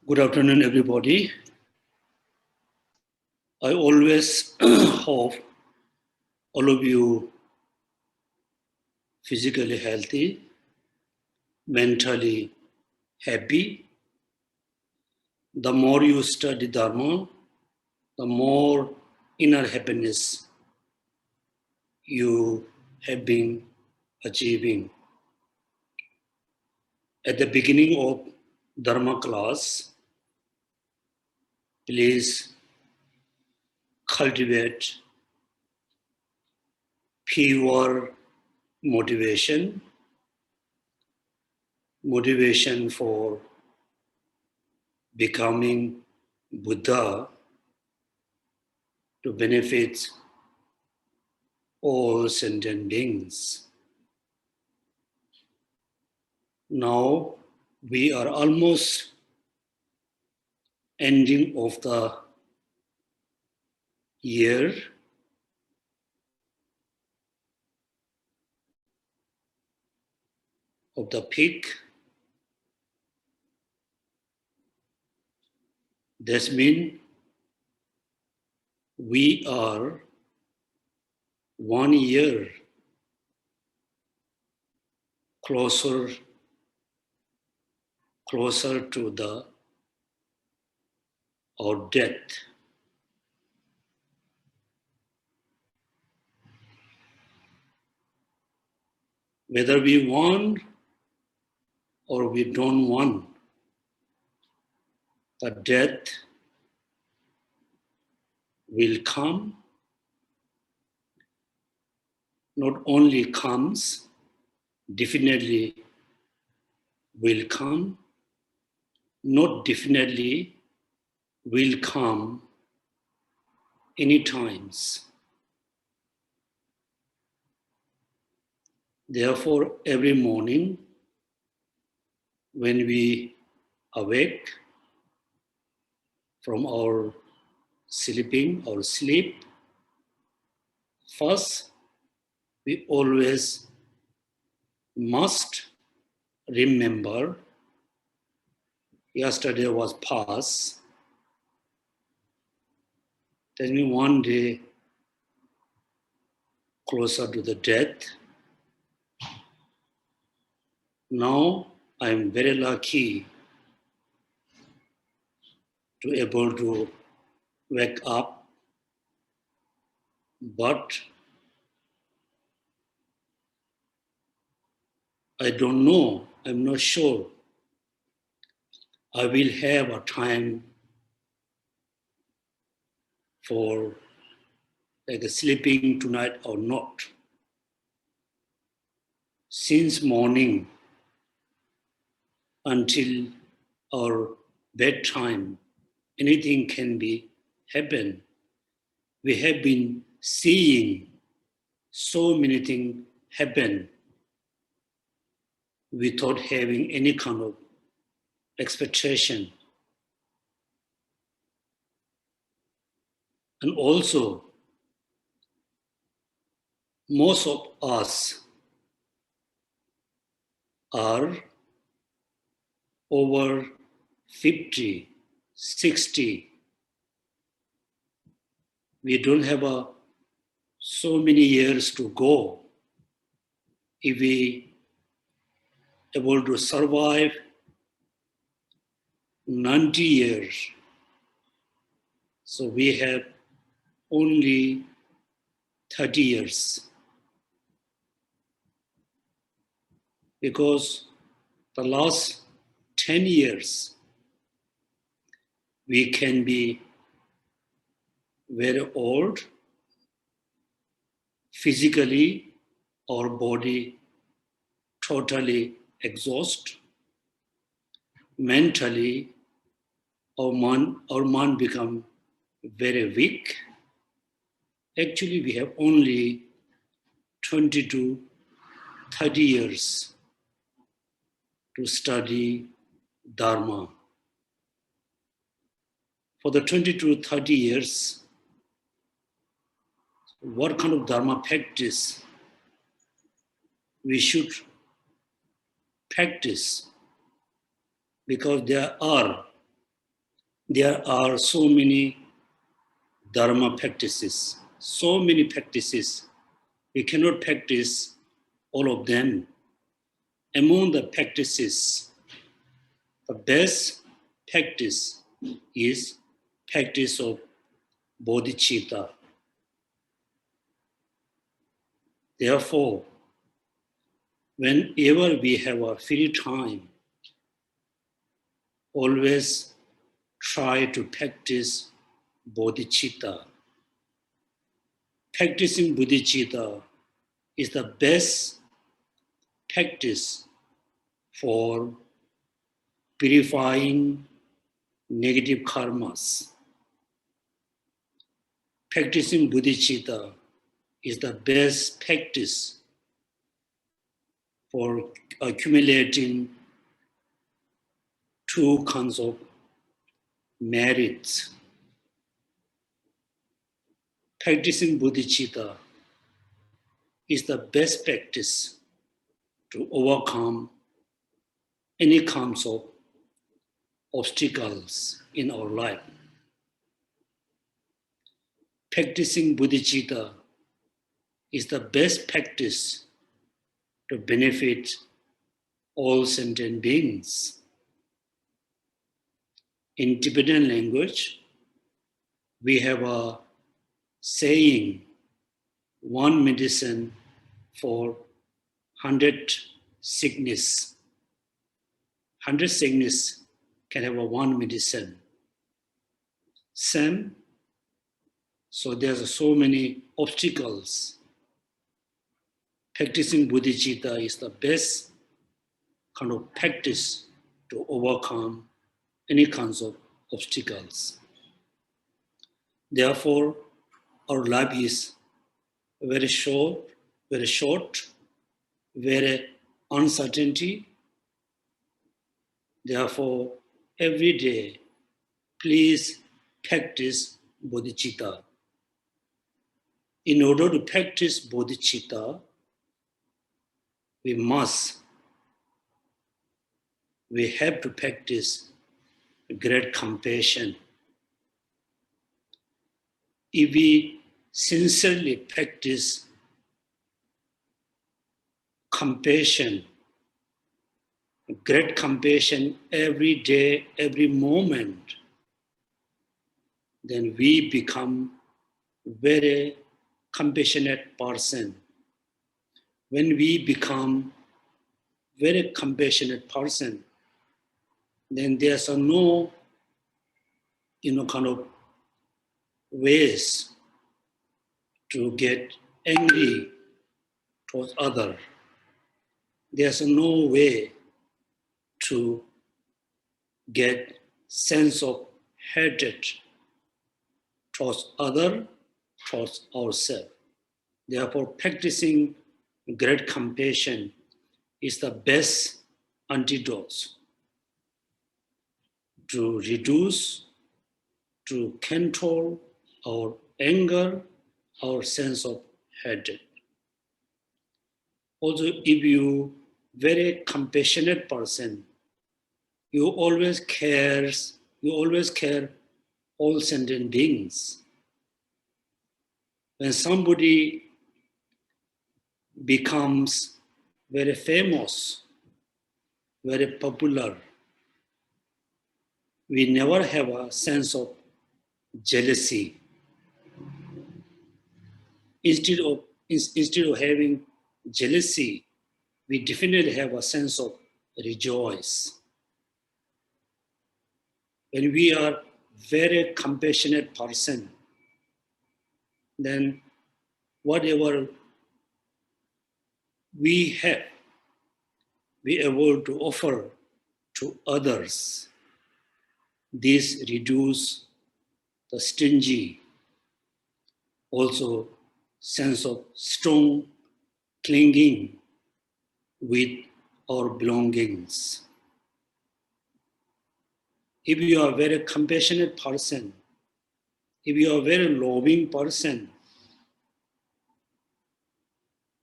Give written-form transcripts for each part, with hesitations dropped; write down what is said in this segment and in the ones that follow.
Good afternoon, everybody. I always hope all of you physically healthy, mentally happy. The more you study Dharma, the more inner happiness you have been achieving. At the beginning of Dharma class, please cultivate pure motivation for becoming Buddha to benefit all sentient beings. Now we are almost ending of the year. Of the peak. That means we are 1 year closer to our death. Whether we want or we don't want, the death will come. Not only comes, definitely will come. Not definitely will come any times. Therefore, every morning when we awake from our sleep, first we always must remember yesterday was past. That means one day closer to the death. Now I am very lucky to able to wake up, but I don't know, I'm not sure I will have a time for sleeping tonight or not. Since morning until our bedtime, anything can be happen. We have been seeing so many things happen without having any kind of expectation. And also, most of us are over 50, 60. We don't have so many years to go. If we able to survive 90 years, so we have only 30 years. Because the last 10 years, we can be very old. Physically, our body totally exhausted. Mentally, our mind become very weak. Actually, we have only 20 to 30 years to study Dharma. For the 20 to 30 years, what kind of Dharma practice we should practice? Because there are There are so many dharma practices, so many practices. We cannot practice all of them. Among the practices, the best practice is practice of bodhicitta. Therefore, whenever we have a free time, always try to practice bodhicitta. Practicing bodhicitta is the best practice for purifying negative karmas. Practicing bodhicitta is the best practice for accumulating two kinds of merits. Practicing bodhicitta is the best practice to overcome any kinds of obstacles in our life. Practicing bodhicitta is the best practice to benefit all sentient beings. In Tibetan language, we have a saying, one medicine for 100 sickness. 100 sickness can have a one medicine. Same, so there's so many obstacles. Practicing bodhicitta is the best kind of practice to overcome any kinds of obstacles. Therefore, our life is very short, very uncertainty. Therefore, every day, please practice bodhicitta. In order to practice bodhicitta, we have to practice great compassion. If we sincerely practice compassion, great compassion every day, every moment, then we become very compassionate person. When we become very compassionate person, then there's no, kind of ways to get angry towards others. There's no way to get sense of hatred towards others, towards ourselves. Therefore, practicing great compassion is the best antidote to reduce, to control our anger, our sense of hatred. Also, if you very compassionate person, you always care all sentient beings. When somebody becomes very famous, very popular, we never have a sense of jealousy. Instead of having jealousy, we definitely have a sense of rejoice. When we are very compassionate person, then whatever we have, we are able to offer to others. This reduce the stingy, also sense of strong clinging with our belongings. If you are a very compassionate person, if you are a very loving person,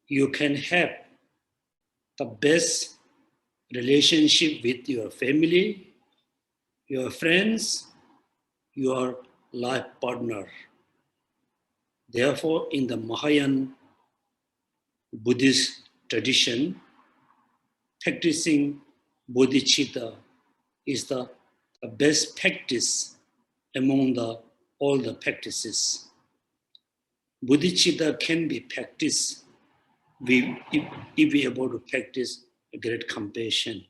you can have the best relationship with your family, your friends, your life partner. Therefore, in the Mahayana Buddhist tradition, practicing bodhicitta is the best practice among all the practices. Bodhicitta can be practiced if we are able to practice a great compassion.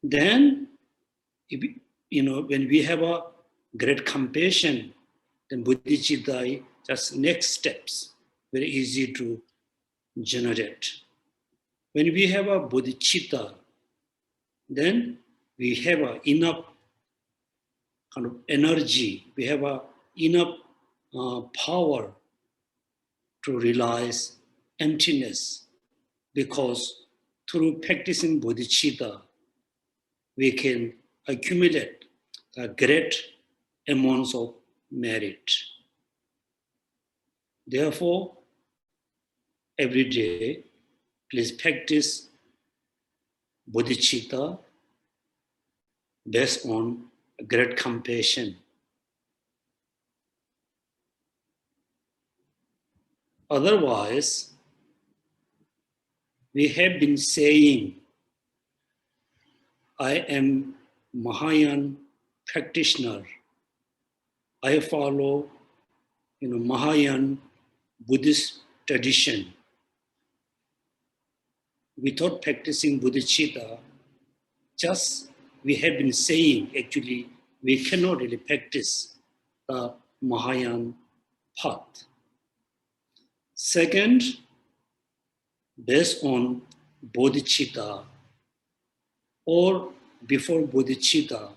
Then, when we have a great compassion, then bodhicitta is just next steps, very easy to generate. When we have a bodhicitta, then we have enough kind of energy, we have enough power to realize emptiness, because through practicing bodhicitta, we can accumulate a great amounts of merit. Therefore, every day, please practice bodhicitta based on great compassion. Otherwise, we have been saying, I am Mahayana practitioner. I follow Mahayana Buddhist tradition. Without practicing bodhicitta, just we have been saying, actually, we cannot really practice the Mahayana path. Second, based on bodhicitta or before bodhicitta,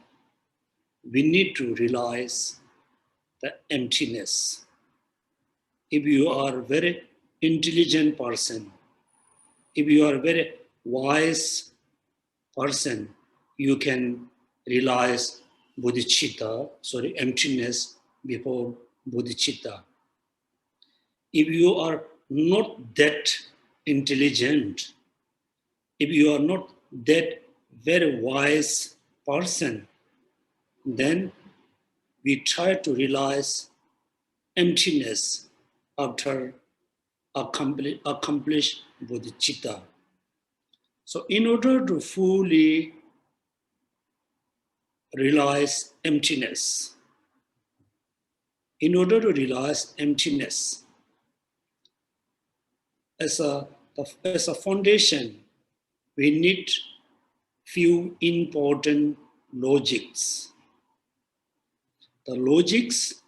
we need to realize the emptiness. If you are a very intelligent person, if you are a very wise person, you can realize emptiness before bodhicitta. If you are not that intelligent, if you are not that very wise person, then we try to realize emptiness after accomplish bodhicitta. So in order to fully realize emptiness, as a foundation, we need few important logics. The logics,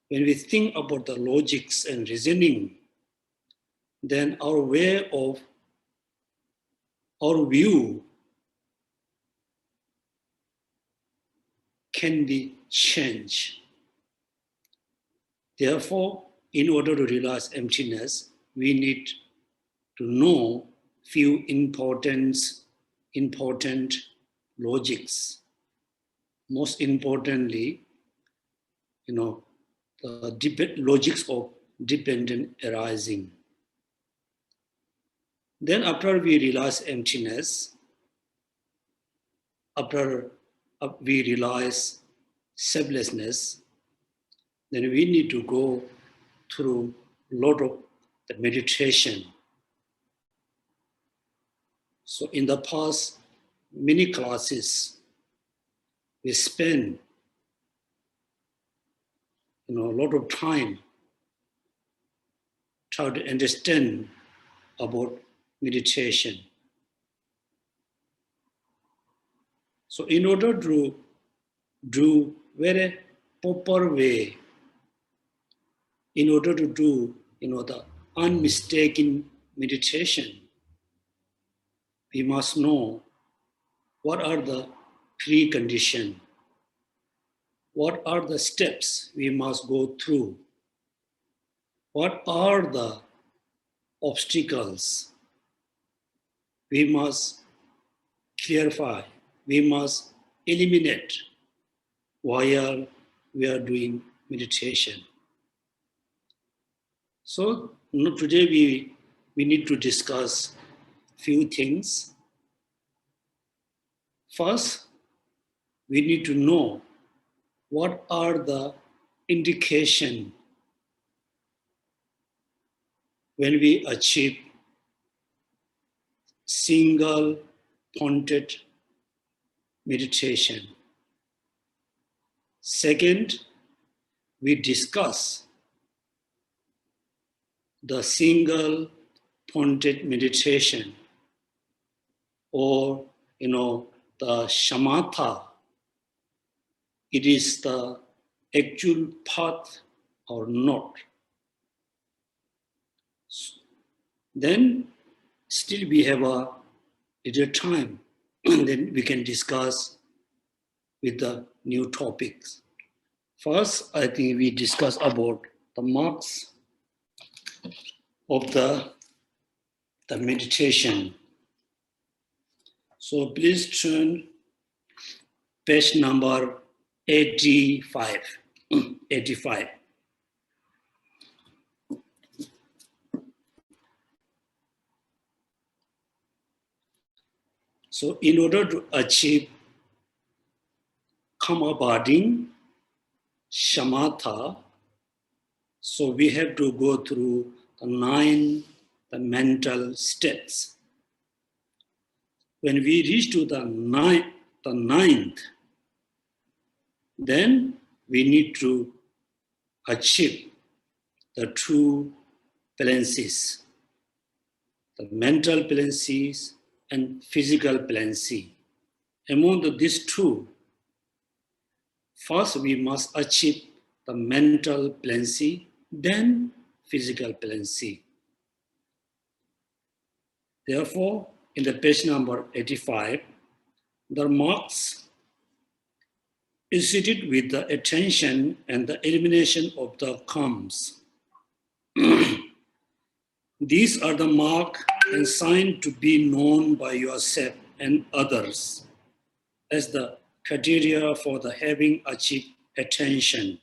when we think about the logics and reasoning, then our view can be changed. Therefore, in order to realize emptiness, we need to know few important logics. Most importantly, the logics of dependent arising. Then after we realize emptiness, after we realize selflessness, then we need to go through a lot of the meditation. So in the past many classes, we spend a lot of time trying to understand about meditation. So in order to do very proper way, in order to do the unmistaken meditation, we must know what are the preconditions, what are the steps we must go through, what are the obstacles we must clarify, we must eliminate while we are doing meditation. So today we need to discuss few things. First, we need to know what are the indications when we achieve single pointed meditation. Second, we discuss the single pointed meditation, or the shamatha. It is the actual path or not. Then still we have a little time, and then we can discuss with the new topics. First, I think we discuss about the marks of the meditation. So please turn page number 85. 85. So in order to achieve calm-abiding shamatha, so we have to go through the mental states. When we reach to the ninth, then we need to achieve the two balances, the mental balances and physical balances. Among these two, first we must achieve the mental balance, then physical balance. Therefore, in the page number 85, the marks is seated with the attention and the elimination of the comes. These are the mark and sign to be known by yourself and others as the criteria for the having achieved attention.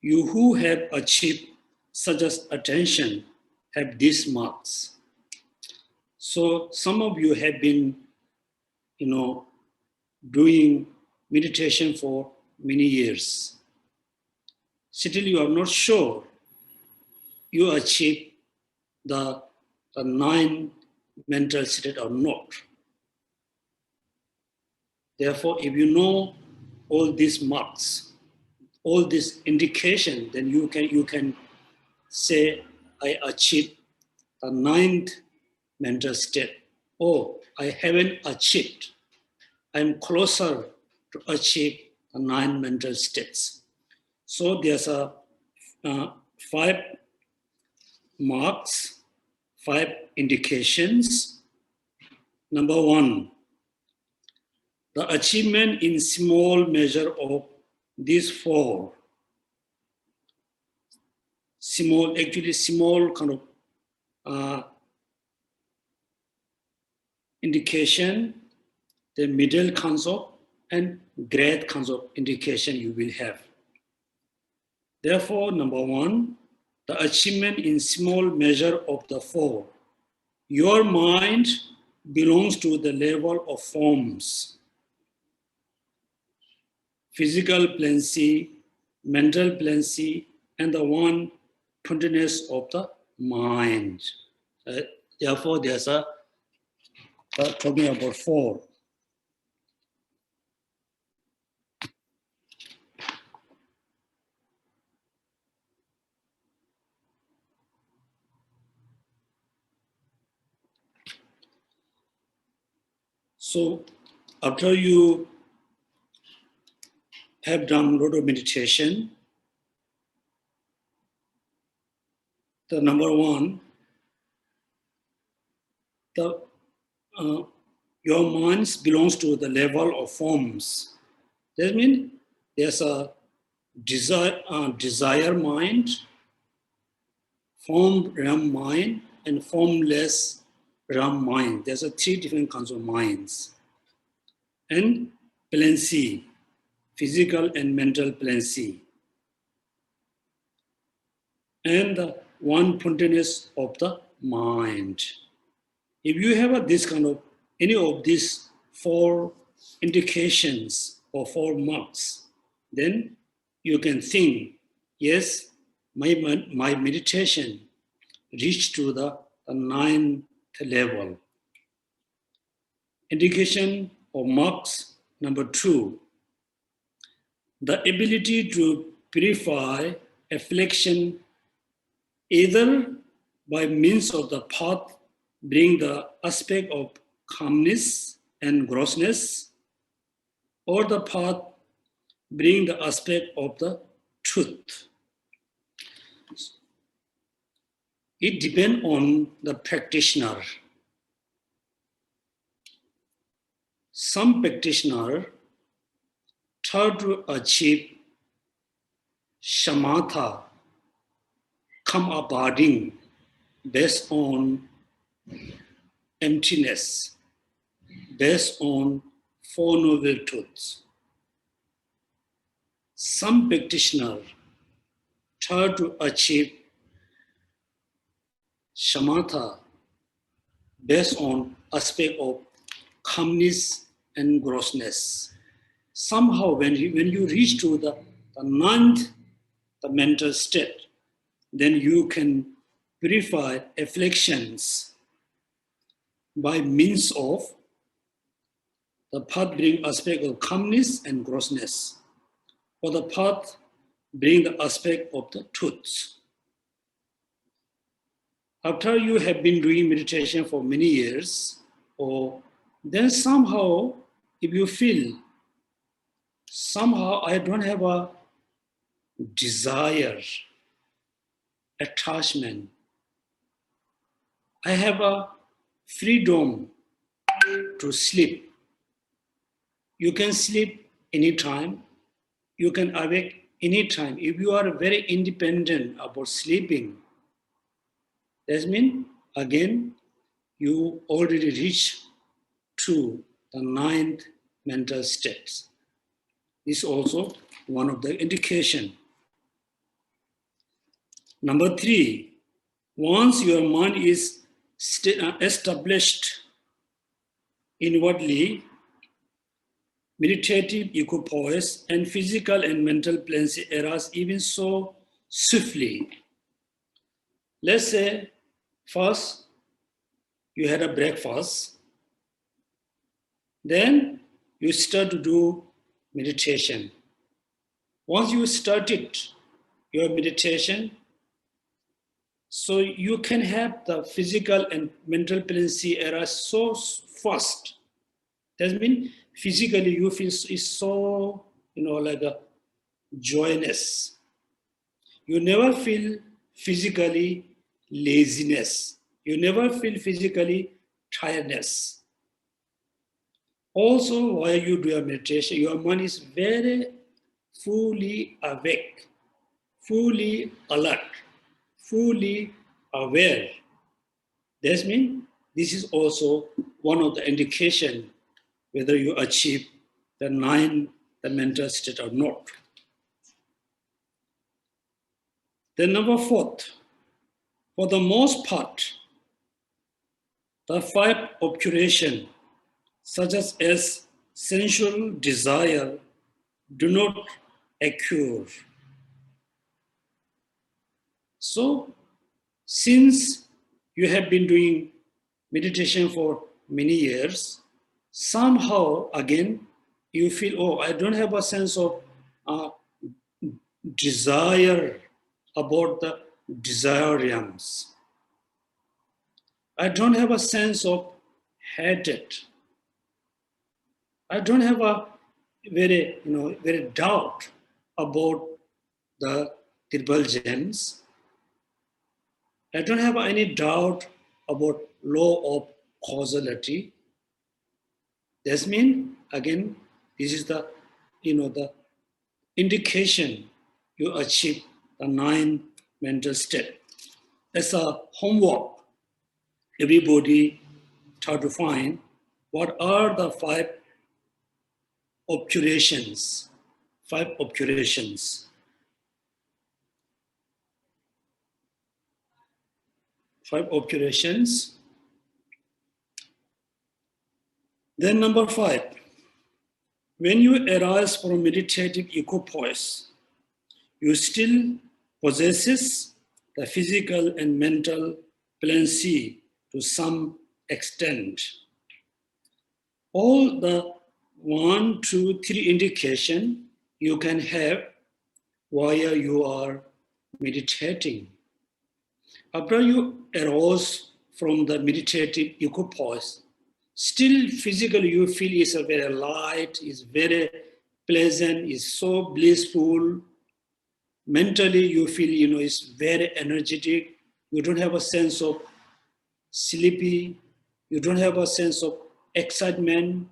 You who have achieved such as attention have these marks. So some of you have been, doing meditation for many years. Still you are not sure you achieve the 9 mental state or not. Therefore, if you know all these marks, all this indication, then you can say, I achieved the 9th mental state. Oh, I haven't achieved. I'm closer to achieve the 9 mental states. So there's 5 marks, 5 indications. Number 1, the achievement in small measure of these 4. Small kind of indication, the middle concept and great concept indication you will have. Therefore, number 1, the achievement in small measure of the 4. Your mind belongs to the level of forms. Physical plenty, mental plenty, and the one pointedness of the mind. Therefore, there's talking about 4. So after you have done a lot of meditation, the number 1, your mind belongs to the level of forms. That means there's a desire mind, form realm mind, and formless realm mind. There's 3 different kinds of minds. And plenty, physical and mental plenty. And the one pointedness of the mind. If you have this kind of, any of these 4 indications or 4 marks, then you can think, yes, my meditation reached to the 9th level. Indication or marks number 2, the ability to purify affliction either by means of the path bring the aspect of calmness and grossness, or the path bring the aspect of the truth. It depends on the practitioner. Some practitioner try to achieve shamatha, calm abiding, based on emptiness, based on 4 noble truths. Some practitioner try to achieve shamatha based on aspect of calmness and grossness. Somehow when you reach to the 9th, the mental state, then you can purify afflictions by means of the path bring aspect of calmness and grossness, or the path bring the aspect of the truths. After you have been doing meditation for many years, or then somehow if you feel, somehow I don't have a desire, attachment, I have a freedom to sleep. You can sleep anytime, you can awake anytime. If you are very independent about sleeping, that means again you already reach to the 9th mental states. This is also one of the indication. Number 3, once your mind is established inwardly, meditative equipoise and physical and mental planes arise even so swiftly. Let's say first you had a breakfast, then you start to do meditation. Once you started your meditation, so you can have the physical and mental planes arise so fast. That means physically you feel is so, like a joyness. You never feel physically laziness. You never feel physically tiredness. Also, while you do your meditation, your mind is very fully awake, fully alert, fully aware. That means this is also one of the indication whether you achieve the 9th mental state or not. Then number 4, for the most part, the 5 obscuration, such as sensual desire, do not occur. So, since you have been doing meditation for many years, somehow again you feel, oh, I don't have a sense of desire about the desire realms. I don't have a sense of hatred. I don't have a very doubt about the triple gems. I don't have any doubt about law of causality. That means, again, this is the indication you achieve the 9th mental state. As a homework, everybody try to find what are the 5 obscurations. 5 obscurations. 5 obscurations. Then number 5, when you arise from meditative equipoise, you still possesses the physical and mental buoyancy to some extent. All the 1, 2, 3 indication you can have while you are meditating. After you arouse from the meditative equipoise, still physically you feel is a very light, is very pleasant, is so blissful. Mentally you feel, it's very energetic. You don't have a sense of sleepy. You don't have a sense of excitement.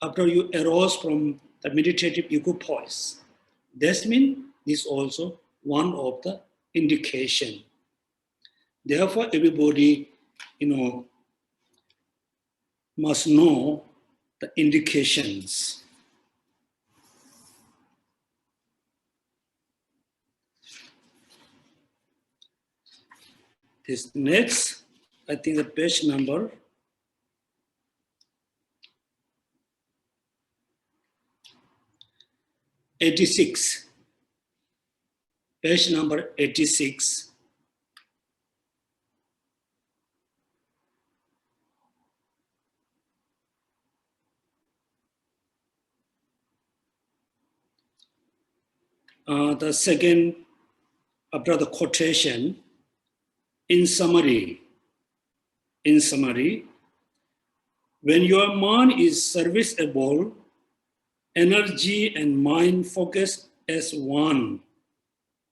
After you arouse from the meditative equipoise, that means this is also one of the indication. Therefore, everybody, must know the indications. This next, I think the page number 86. Page number 86. The second, after the quotation, in summary, when your mind is serviceable, energy and mind focus as one,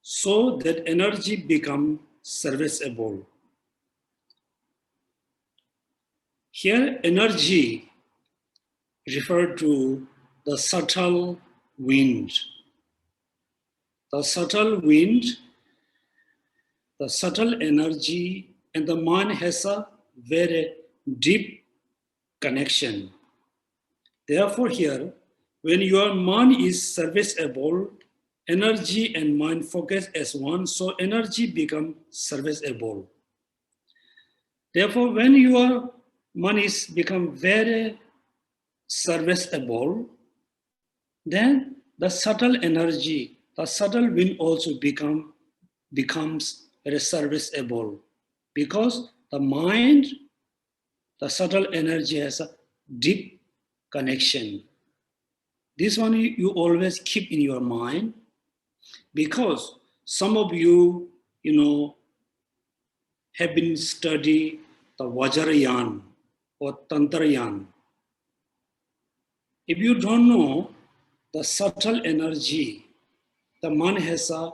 so that energy become serviceable. Here, energy refer to the subtle wind. The subtle wind, the subtle energy, and the mind has a very deep connection. Therefore here, when your mind is serviceable, energy and mind focus as one, so energy become serviceable. Therefore, when your mind is become very serviceable, then the subtle energy, the subtle wind also becomes very serviceable, because the mind, the subtle energy has a deep connection. This one you always keep in your mind, because some of you, have been study the Vajrayana or Tantrayana. If you don't know the subtle energy, the mind has a,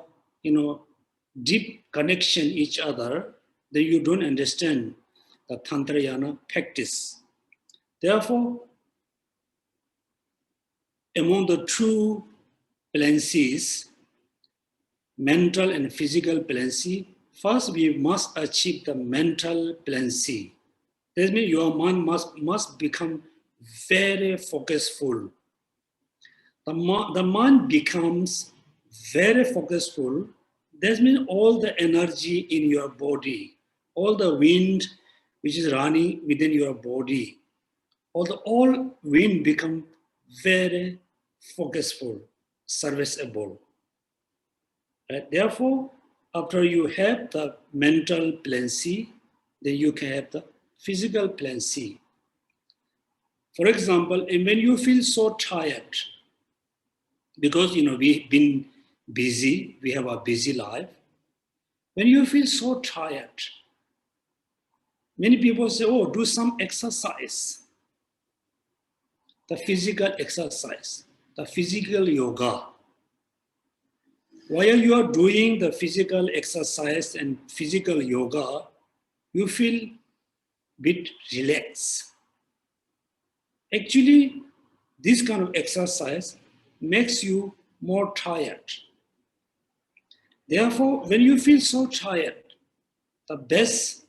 deep connection each other, then you don't understand the Tantrayana practice. Therefore, among the two balances, mental and physical balances, first we must achieve the mental balances. That means your mind must become very focusful. The mind becomes very focusful. That means all the energy in your body, all the wind which is running within your body, all wind become very focusful, serviceable. Right? Therefore, after you have the mental balances, then you can have the physical balances. For example, when you feel so tired, because we've been busy, we have a busy life. When you feel so tired, many people say, oh, do some exercise. The physical exercise, the physical yoga. While you are doing the physical exercise and physical yoga, you feel a bit relaxed. Actually, this kind of exercise makes you more tired. Therefore, when you feel so tired, the best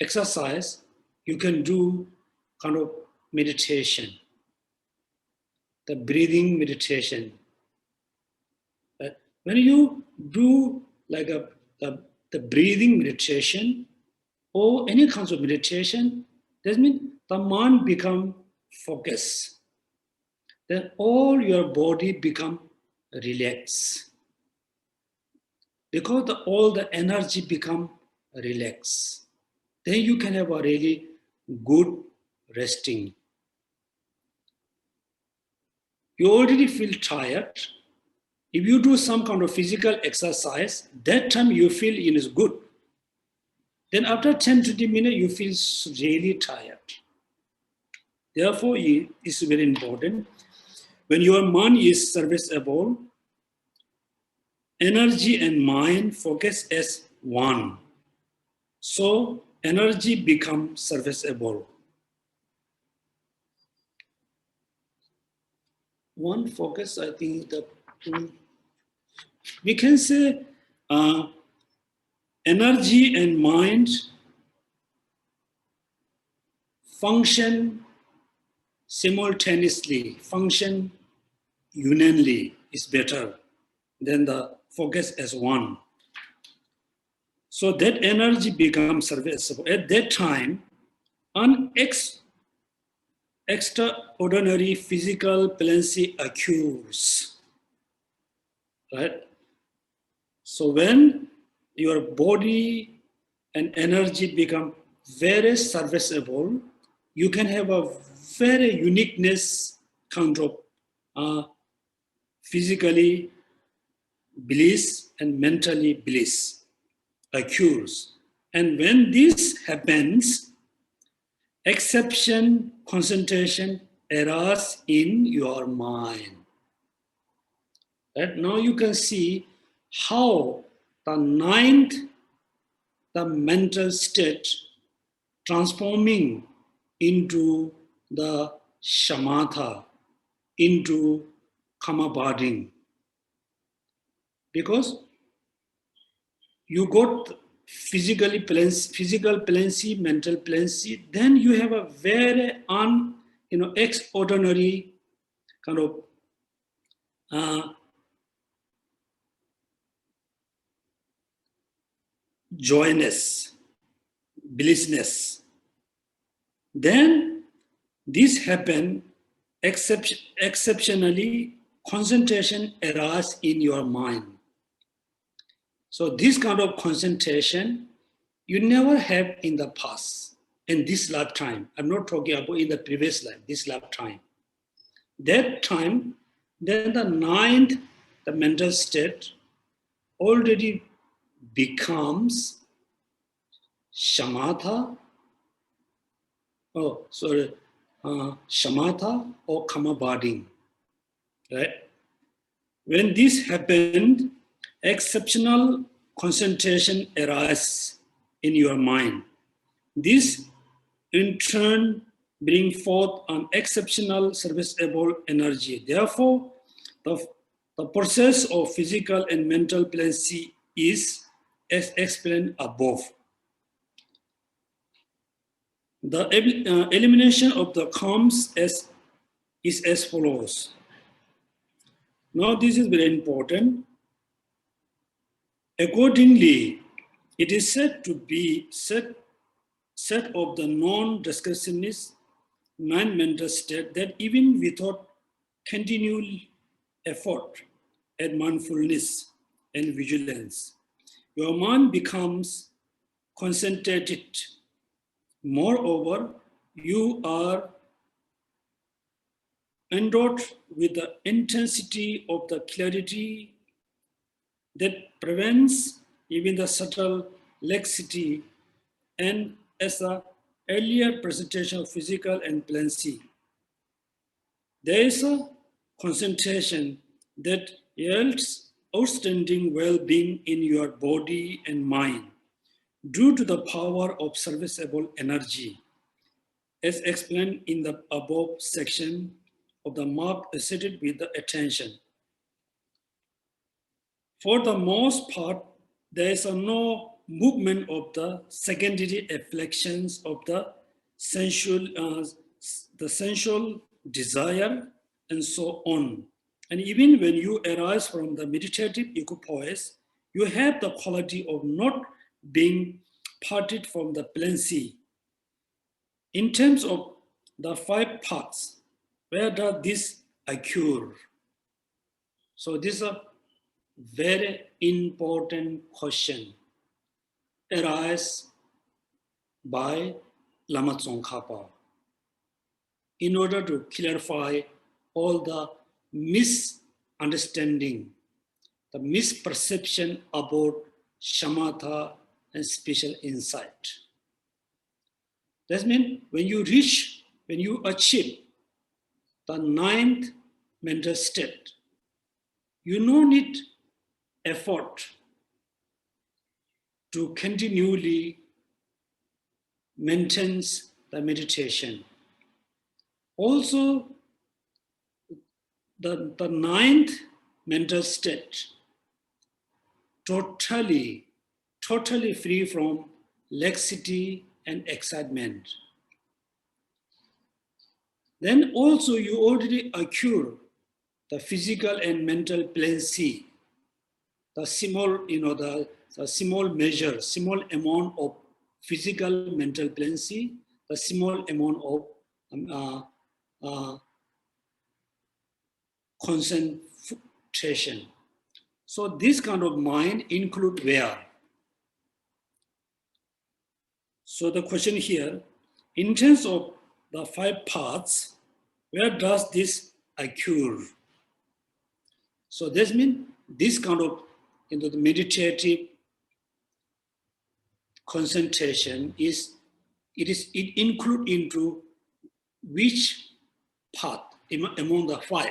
exercise you can do kind of meditation, the breathing meditation. When you do like the breathing meditation or any kinds of meditation, that means the mind become focused. then all your body become relaxed. Because all the energy become relaxed. Then you can have a really good resting. You already feel tired. If you do some kind of physical exercise, that time you feel it is good. Then after 10-20 minutes, you feel really tired. Therefore, it's very important. When your mind is serviceable, energy and mind focus as one. So energy becomes serviceable. One focus, I think, we can say energy and mind function simultaneously, function unionly is better than the focus as one. So that energy becomes serviceable. At that time, an extraordinary physical potency occurs. Right? So when your body and energy become very serviceable, you can have a very uniqueness kind of physically bliss and mentally bliss occurs. And when this happens, exception, concentration arises in your mind. Right? Now you can see how the ninth, the mental state, transforming into the shamatha, into kamabading. Because you got physical plancy, mental plancy, then you have a very extraordinary kind of joyness, blissness. Then this happen exceptionally, concentration arises in your mind. So this kind of concentration you never have in the past, in this lifetime. I'm not talking about in the previous life, this lifetime. That time, then the ninth, the mental state already becomes shamatha, shamatha or kamabading, right? When this happened, exceptional concentration arises in your mind. This in turn bring forth an exceptional serviceable energy. Therefore, the process of physical and mental plancy is as explained above. The elimination of the karmas is as follows. Now this is very important. Accordingly, it is said to be set of the non-discursiveness, non-mental state that even without continual effort at mindfulness and vigilance, your mind becomes concentrated. Moreover, you are endowed with the intensity of the clarity that prevents even the subtle laxity, and as the earlier presentation of physical and plancy, there is a concentration that yields outstanding well-being in your body and mind due to the power of serviceable energy, as explained in the above section of the mark associated with the attention. For the most part, there is no movement of the secondary afflictions of the sensual desire and so on. And even when you arise from the meditative equipoise, you have the quality of not being parted from the plancy. In terms of the 5 parts, where does this occur? So this is a very important question arise by Lama Tsong-kha-pa in order to clarify all the misunderstanding, the misperception about shamatha and special insight. That means when you achieve the 9th mental state, you no need effort to continually maintain the meditation. Also, the 9th mental state totally free from laxity and excitement. Then also you already occur the physical and mental plane C, the small, the small measure, small amount of physical mental plane C, the small amount of concentration. So this kind of mind include where? So the question here, in terms of the 5 paths, where does this occur? So this means this kind of the meditative concentration it include into which path among the 5?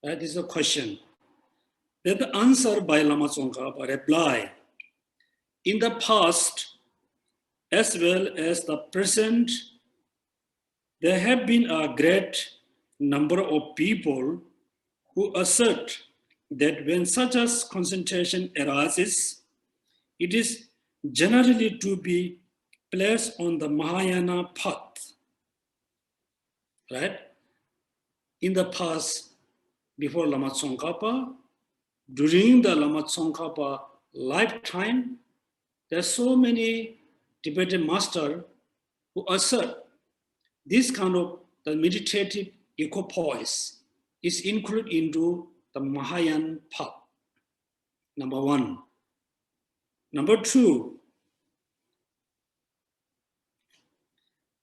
That is the question. Then the answer by Lama Tsong-kha-pa reply, in the past as well as the present, there have been a great number of people who assert that when such a concentration arises, it is generally to be placed on the Mahayana path, right? In the past, before Lama Tsong-kha-pa, during the Lama Tsong-kha-pa lifetime, there are so many Tibetan masters who assert this kind of the meditative equipoise is included into the Mahayana path, number 1. Number 2,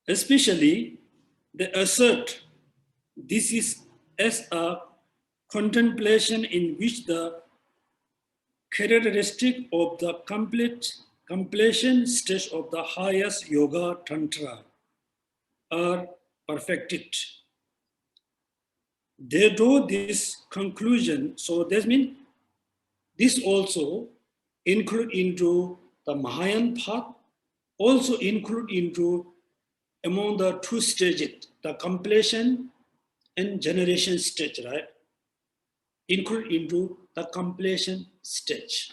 especially they assert this is as a contemplation in which the characteristic of the completion stage of the highest yoga tantra are perfected. They draw this conclusion, so that means this also include into the Mahayana path, also include into among the 2 stages, the completion and generation stage, right? Include into the completion stage.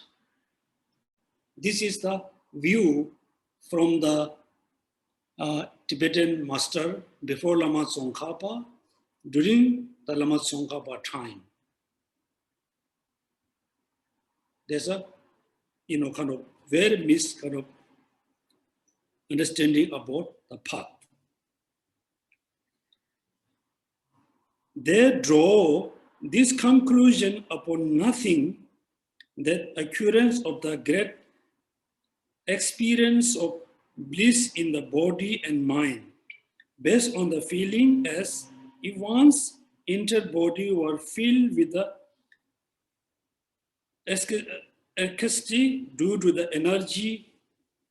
This is the view from the Tibetan master before Lama Tsong-kha-pa, during the Lama Tsong-kha-pa time. There's a kind of very kind of understanding about the path. They draw this conclusion upon nothing that occurrence of the great experience of bliss in the body and mind, based on the feeling as if one's entire body were filled with the ecstasy due to the energy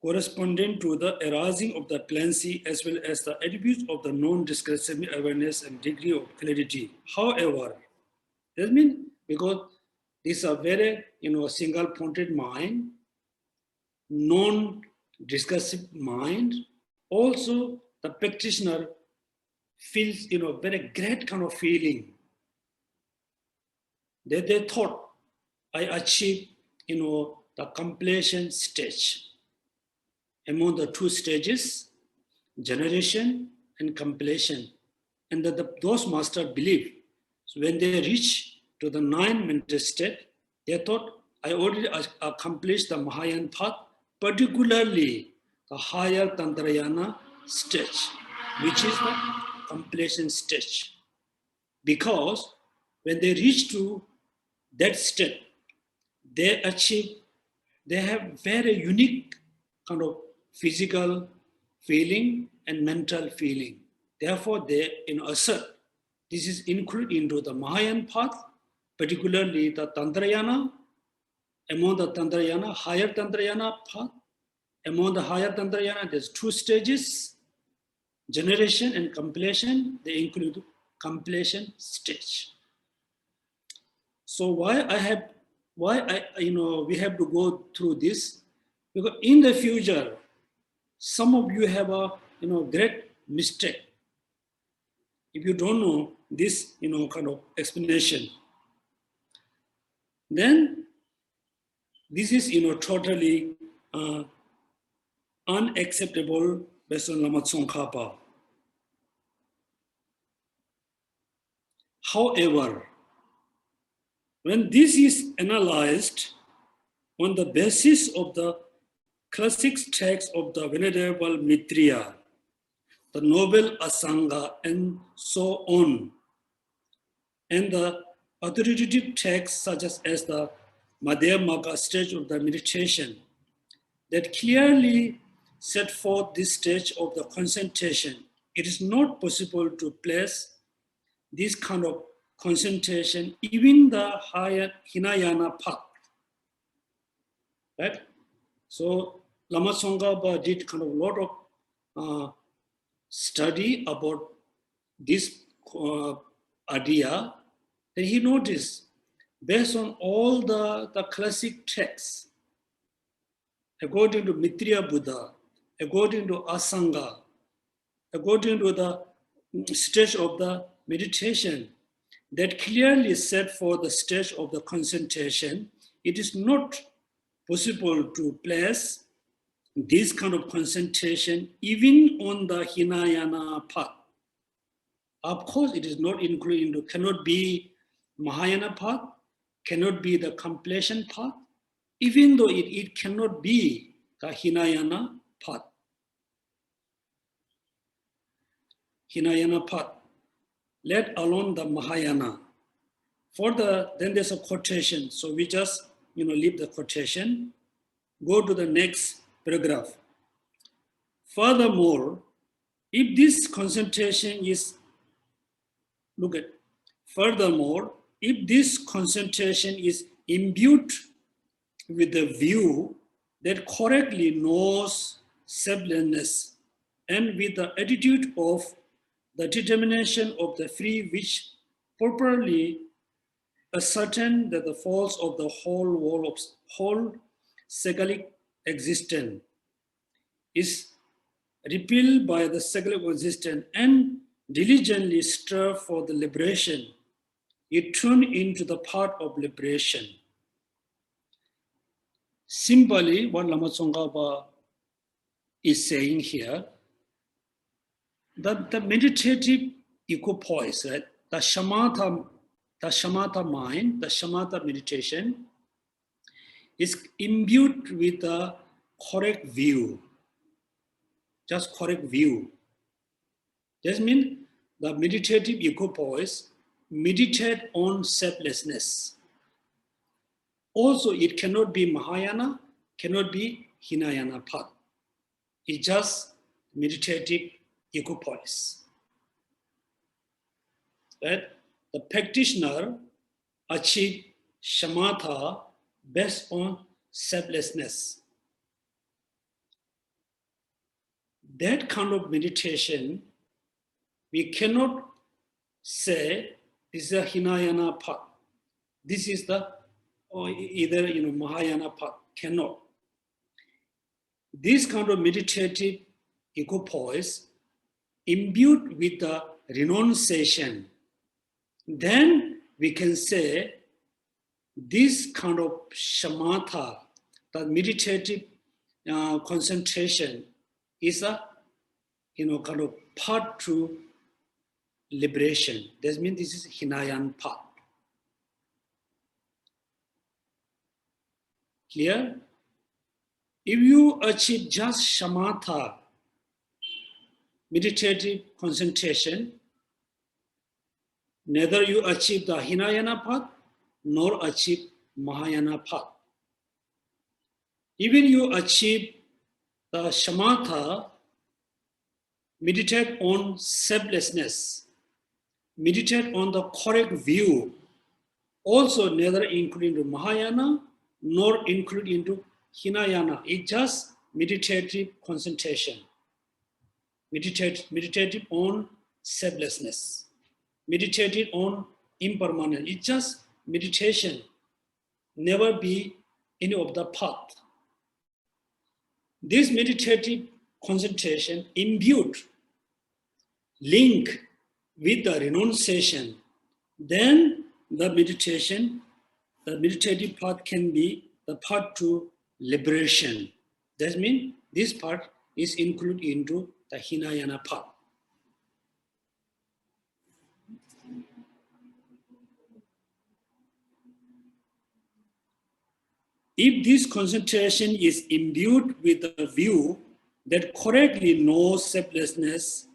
corresponding to the arising of the plancy as well as the attributes of the non-discursive awareness and degree of clarity. However, that means because this is a very single-pointed mind, non-discursive mind, also the practitioner feels very great kind of feeling. They thought I achieved the completion stage. Among the 2 stages, generation and completion. And that those masters believe, so when they reach to the 9th mental state, they thought, I already accomplished the Mahayana path, particularly the higher Tantrayana stage, which is the completion stage. Because when they reach to that state, they have very unique kind of physical feeling and mental feeling. Therefore, they assert this is included into the Mahayana path, particularly the Tantrayana. Among the Tantrayana, higher Tantrayana path, among the higher Tantrayana, there's two stages, generation and completion. They include completion stage. So we have to go through this, because in the future, some of you have a great mistake if you don't know this kind of explanation. Then this is totally unacceptable based on Lama Tsong-kha-pa. However, when this is analyzed on the basis of the classic text of the Venerable Maitreya, the Noble Asanga, and so on, and the authoritative texts such as the Madhyamaka stage of the meditation, that clearly set forth this stage of the concentration, it is not possible to place this kind of concentration even the higher Hinayana path. Right? So Lama Tsong-kha-pa did kind of a lot of study about this idea. Then he noticed, based on all the classic texts, according to Maitreya Buddha, according to Asanga, according to the stage of the meditation, that clearly set for the stage of the concentration, it is not possible to place this kind of concentration even on the Hinayana path. Of course, it is not included into, cannot be Mahayana path, cannot be the completion path, even though it cannot be the Hinayana path. Hinayana path, let alone the Mahayana. Then there's a quotation. So we just leave the quotation, go to the next paragraph. Furthermore, if this concentration is imbued with the view that correctly knows selflessness, and with the attitude of the determination of the free which properly ascertain that the force of the whole cyclic existence is repelled by the cyclic existence and diligently strive for the liberation, it turn into the path of liberation. Simply, what Lama Tsong-kha-pa is saying here, that the meditative equipoise, right? The shamatha mind, the shamatha meditation is imbued with the correct view, just correct view. That means the meditative equipoise meditate on selflessness. Also, it cannot be Mahayana, cannot be Hinayana path. It's just meditative equipoise. Right? The practitioner achieve shamatha based on selflessness. That kind of meditation, we cannot say this is a Hinayana path. This is the either Mahayana path. Cannot. This kind of meditative equipoise imbued with the renunciation, then we can say this kind of shamatha, the meditative concentration, is a kind of path to liberation. That means this is Hinayan path. Clear? If you achieve just shamatha, meditative concentration, neither you achieve the Hinayana path nor achieve Mahayana path. Even you achieve the shamatha, meditate on selflessness, meditate on the correct view, also neither include into Mahayana nor include into Hinayana. It's just meditative concentration. Meditative on selflessness. Meditative on impermanence. It's just meditation. Never be any of the path. This meditative concentration imbued, link with the renunciation, then the meditative path can be the path to liberation. That means this part is included into the Hinayana path. If this concentration is imbued with the view that correctly knows selflessness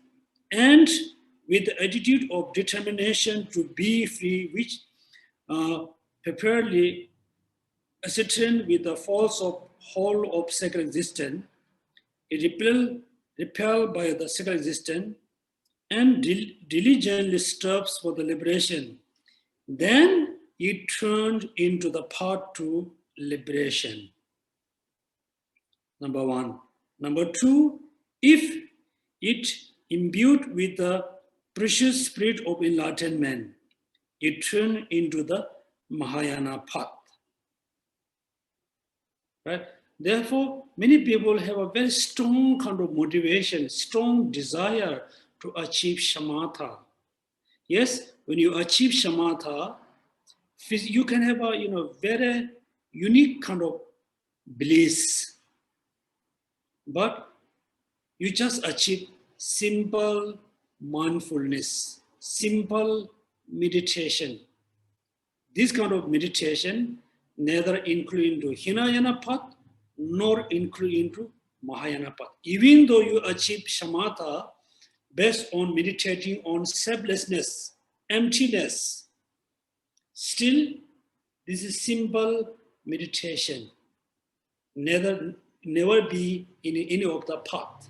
and with the attitude of determination to be free, which preparedly ascertain with the force of whole of sacred existence, repelled by the sacred existence, and diligently strives for the liberation, then it turned into the path to liberation. Number one. Number two, if it imbued with the precious spirit of enlightenment, it turned into the Mahayana path. Right? Therefore, many people have a very strong kind of motivation, strong desire to achieve shamatha. Yes, when you achieve shamatha, you can have a very unique kind of bliss. But you just achieve simple mindfulness, simple meditation. This kind of meditation neither include into Hinayana path nor include into Mahayana path. Even though you achieve shamatha based on meditating on selflessness, emptiness, still this is simple meditation. Never be in any of the path.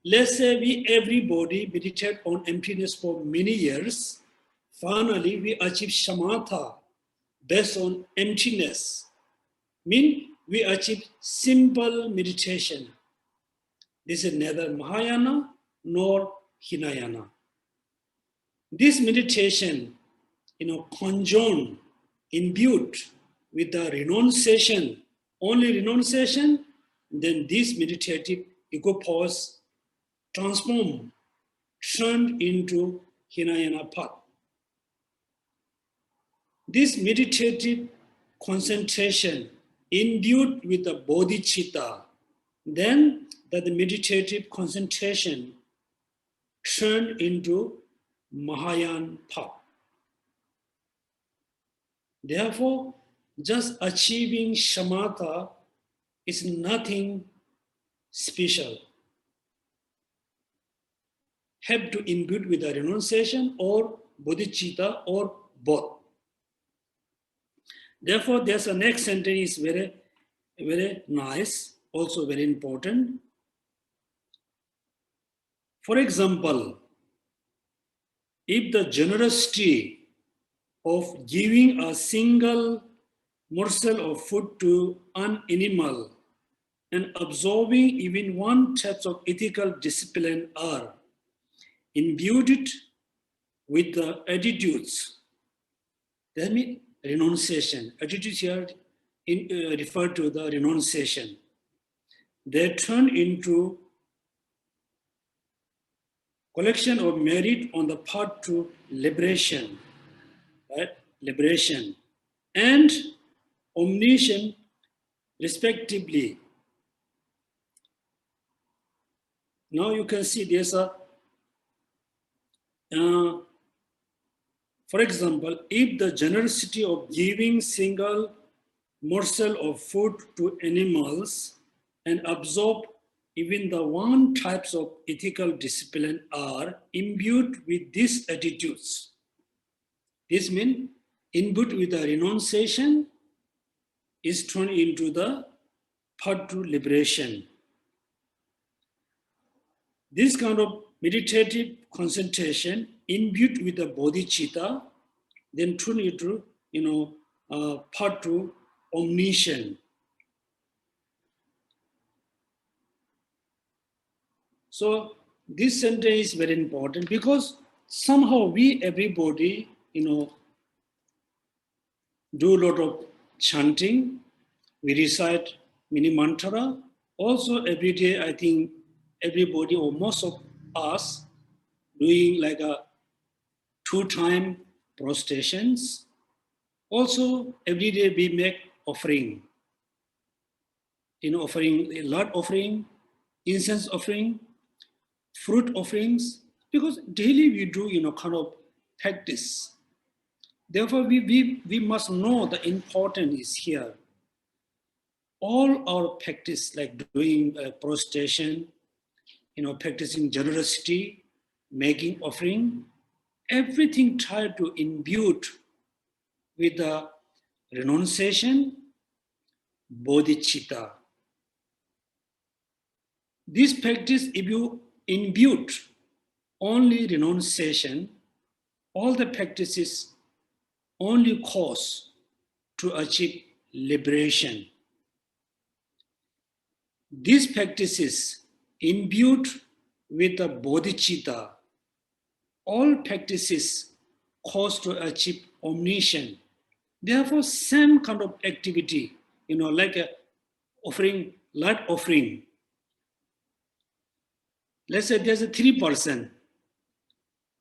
Let's say everybody meditate on emptiness for many years. Finally, we achieve shamatha based on emptiness. Mean we achieve simple meditation. This is neither Mahayana nor Hinayana. This meditation, conjoined, imbued with the renunciation, only renunciation, then this meditative ego pause transformed, turned into Hinayana path. This meditative concentration imbued with the bodhicitta, then that the meditative concentration turned into Mahayana path. Therefore, just achieving shamatha is nothing special. Have to imbue with the renunciation or bodhicitta or both. Therefore, there's a next sentence is very, very nice, also very important. For example, if the generosity of giving a single morsel of food to an animal and absorbing even one type of ethical discipline are imbued with the attitudes, that means renunciation. Attitudes here refer to the renunciation. They turn into collection of merit on the path to liberation, right? Liberation and omniscience, respectively. Now you can see there's a, for example, if the generosity of giving single morsel of food to animals and absorb even the one types of ethical discipline are imbued with these attitudes. This means imbued with the renunciation is turned into the path to liberation. This kind of meditative concentration imbued with the bodhicitta then turn into, path to omniscience. So this sentence is very important because somehow everybody, do a lot of chanting, we recite many mantra. Also every day, I think everybody or most of us doing like a 2-time prostrations. Also every day we make offering, offering a lot offering, incense offering, fruit offerings, because daily we do, kind of practice. Therefore, we must know the importance is here. All our practice, like doing prostration, practicing generosity, making offering, everything tried to imbue with the renunciation, bodhicitta. This practice, if you imbue only renunciation, all the practices only cause to achieve liberation. These practices imbued with the bodhicitta, all practices cause to achieve omniscience. Therefore, same kind of activity, like a offering, light offering. Let's say there's a 3 person.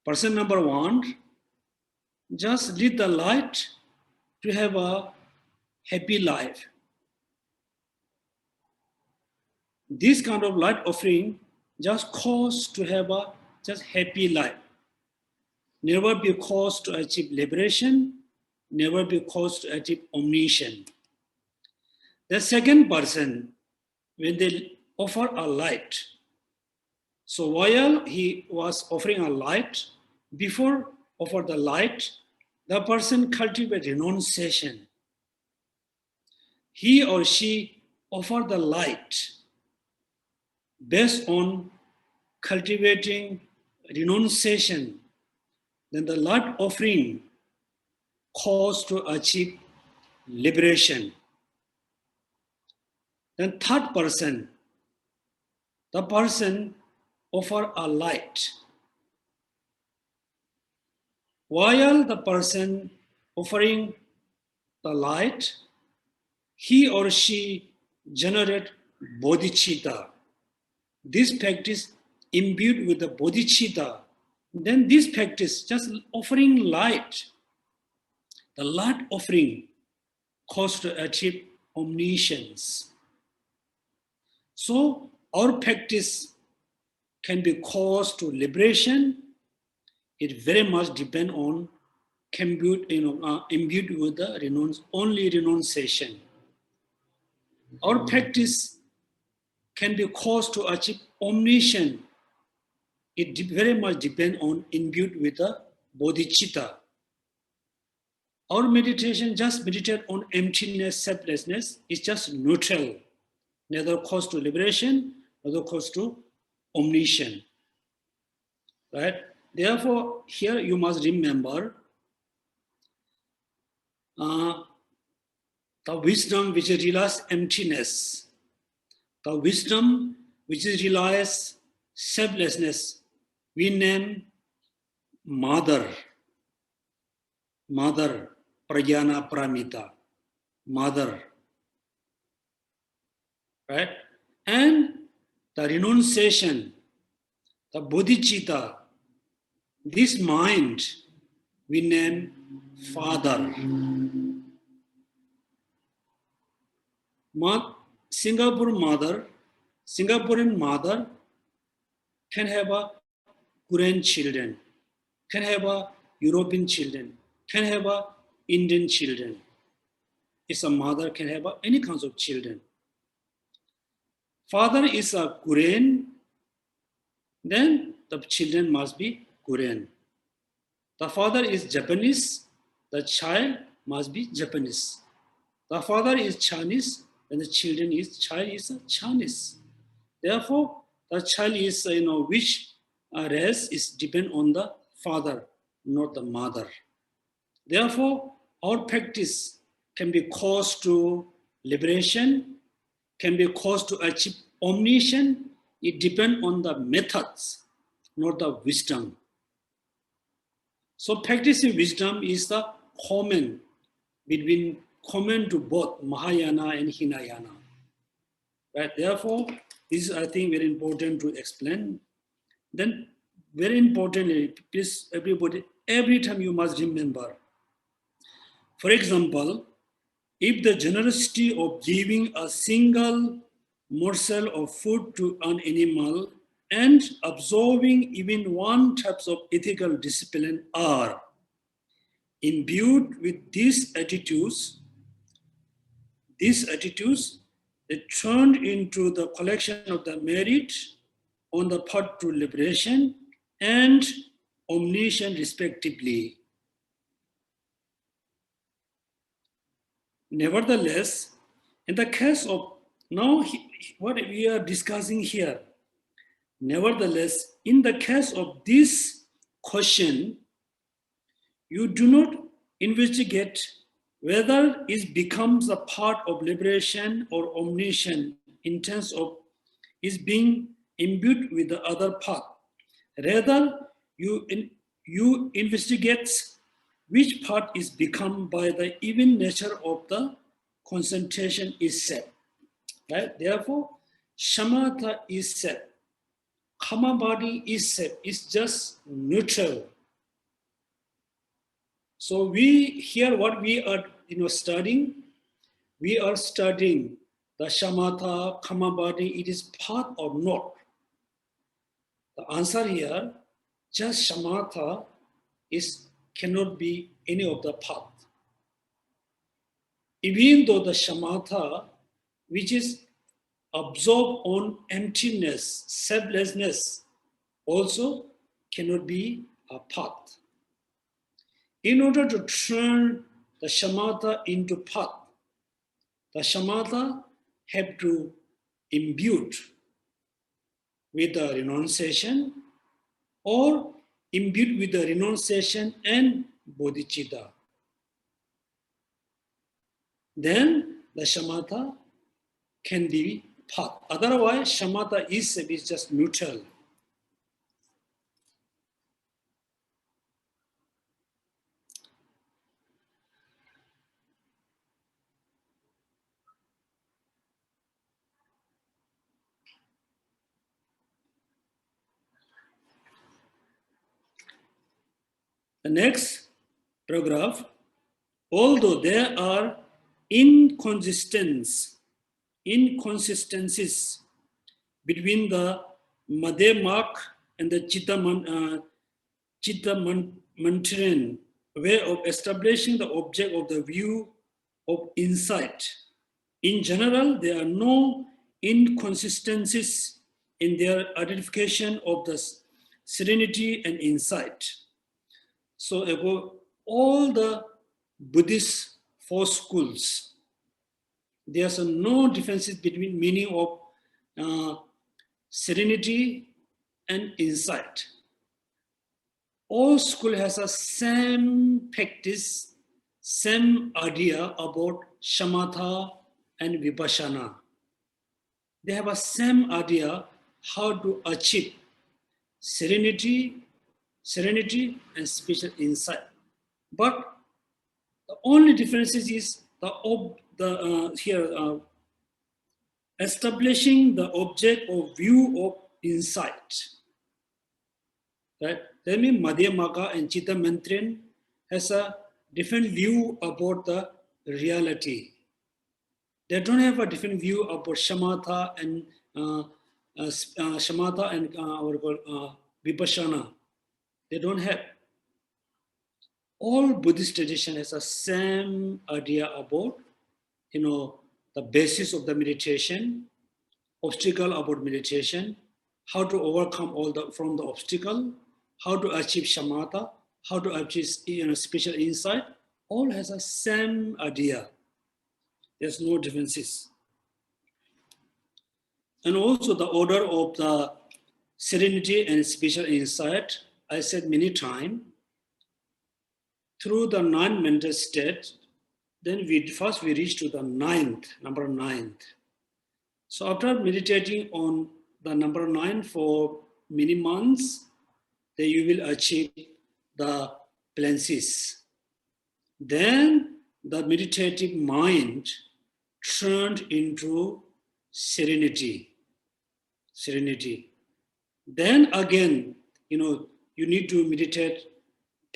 Person number 1, just lead the light to have a happy life. This kind of light offering just cause to have a just happy life. Never be caused to achieve liberation, never be caused to achieve omniscience. The second person, when they offer a light, so while he was offering a light, before offer the light, the person cultivates renunciation. He or she offer the light based on cultivating renunciation, then the light offering cause to achieve liberation. Then third person, the person offer a light. While the person offering the light, he or she generate bodhicitta. This practice imbued with the bodhicitta, then this practice just offering light, the light offering cause to achieve omniscience. So our practice can be cause to liberation. It very much depends on imbued with the only renunciation. Our practice can be cause to achieve omniscience. It very much depends on imbued with the bodhicitta. Our meditation just meditate on emptiness, selflessness is just neutral, neither cause to liberation, neither cause to omniscience. Right? Therefore, here you must remember the wisdom which realizes emptiness, the wisdom which realizes selflessness, we name Mother, Pragyana Pramita, Mother, right? And the renunciation, the bodhicitta, this mind we name Father. Singaporean mother can have a Korean children, can have a European children, can have a Indian children. It's a mother can have any kinds of children. father is a Korean, then the children must be Korean. The father is Japanese, the child must be Japanese. The father is Chinese, then the child is a Chinese. Therefore, the child is, which race is depend on the father, not the mother. Therefore, our practice can be caused to liberation, can be caused to achieve omniscience. It depends on the methods, not the wisdom. So practicing wisdom is the common to both Mahayana and Hinayana. Right? Therefore, this is, I think, very important to explain. Then, very importantly, please, everybody, every time you must remember. For example, if the generosity of giving a single morsel of food to an animal and observing even one type of ethical discipline are imbued with these attitudes, they turned into the collection of the merit on the path to liberation and omniscience respectively. Nevertheless, in the case of now what we are discussing here, nevertheless, in the case of this question, you do not investigate whether it becomes a part of liberation or omniscience in terms of is being imbued with the other path. Rather, you investigate which part is become by the even nature of the concentration is set. Right? Therefore, shamatha is set. Karma body is set. It's just neutral. So we here what we are studying, we are studying the shamatha, karma body, it is part or not. The answer here, just shamatha cannot be any of the path. Even though the shamatha, which is absorbed on emptiness, selflessness, also cannot be a path. In order to turn the shamatha into path, the shamatha have to imbue with the renunciation or imbued with the renunciation and bodhicitta. Then the shamatha can be path. Otherwise, shamatha is just neutral. The next paragraph, although there are inconsistencies between the Madhyamak and the Chitta-mantrayan way of establishing the object of the view of insight. In general, there are no inconsistencies in their identification of the serenity and insight. So about all the Buddhist four schools, there's no differences between meaning of serenity and insight. All school has a same practice, same idea about shamatha and vipassana. They have a same idea how to achieve serenity and spiritual insight. But the only difference is establishing the object of view of insight. Right? That means Madhyamaka and Chitta-mantrayan has a different view about the reality. They don't have a different view about shamatha and vipassana. They don't have. All Buddhist tradition has the same idea about, the basis of the meditation, obstacle about meditation, how to overcome from the obstacle, how to achieve shamatha, how to achieve special insight, all has the same idea. There's no differences. And also the order of the serenity and special insight, I said many times, through the 9 mental states, then first we reach to the number 9. So after meditating on the number 9 for many months, then you will achieve the plensis. Then the meditative mind turned into serenity. Then again, you need to meditate,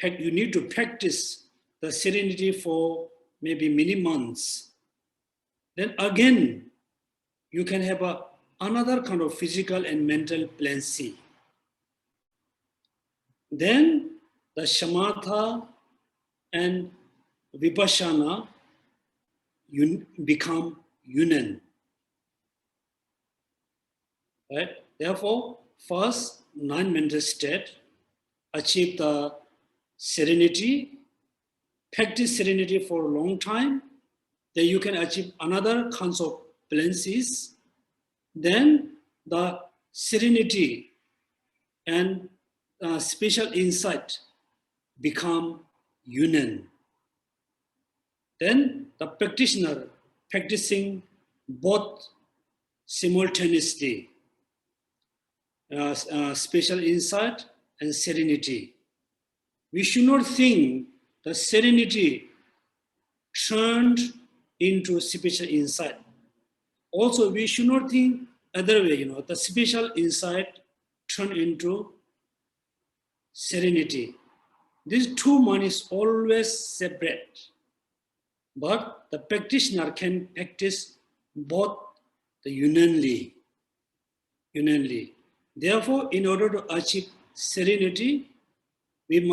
you need to practice the serenity for maybe many months. Then again, you can have another kind of physical and mental plenty. Then the shamatha and vipassana become union. Right? Therefore, first 9 mental state, achieve the serenity, practice serenity for a long time, then you can achieve another kinds of plenties. Then the serenity and special insight become union. Then the practitioner practicing both simultaneously, special insight and serenity. We should not think the serenity turned into special insight. Also, we should not think other way, the special insight turned into serenity. These two minds always separate, but the practitioner can practice both the unionly. Therefore, in order to achieve serenity, in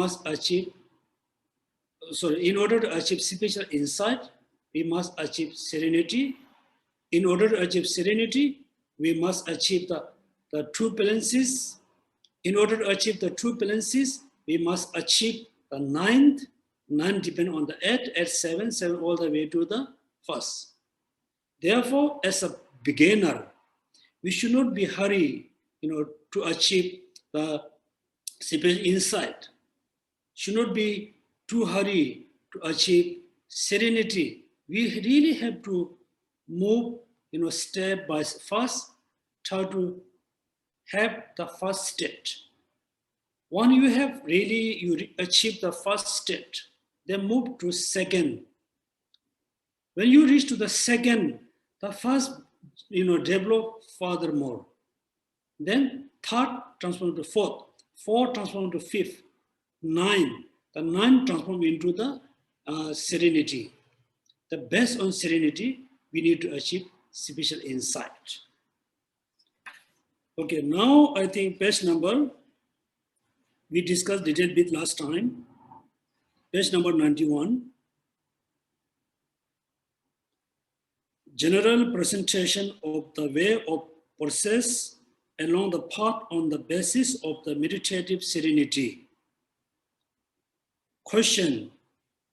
order to achieve special insight, we must achieve serenity. In order to achieve serenity, we must achieve the true balances. In order to achieve the true balances, we must achieve the 9th. 9 depend on the 8, 7, 7 all the way to the 1st. Therefore, as a beginner, we should not be hurry, to achieve the special insight. Should not be too hurry to achieve serenity. We really have to move, step by first, try to have the first state. When you have really, achieve the first state, then move to second. When you reach to the second, the first, develop furthermore. Then third transform to fourth, 4 transform to 5th, 9. The 9 transform into the serenity. The based on serenity, we need to achieve special insight. Okay, now I think page number, we discussed a little bit last time. Page number 91. General presentation of the way of process along the path on the basis of the meditative serenity. Question: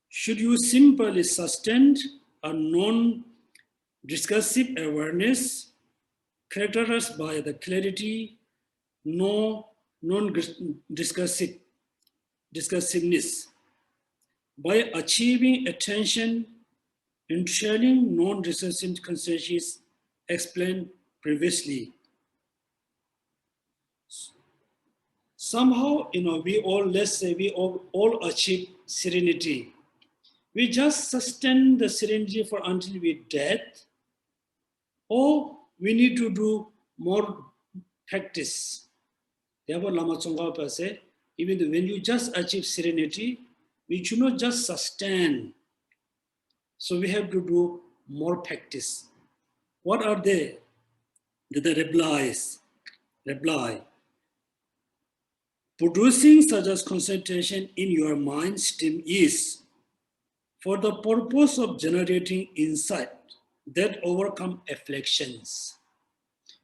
should you simply sustain a non-discursive awareness characterized by the clarity, no non-discursiveness, by achieving attention, ensuring non-discursive consciousness explained previously? Somehow, we all, let's say we all achieve serenity. We just sustain the serenity for until we dead, or we need to do more practice. Therefore, Lama Tsong-kha-pa said, even when you just achieve serenity, we should not just sustain. So we have to do more practice. What are they? The reply. Producing such as concentration in your mind stream is for the purpose of generating insight that overcome afflictions.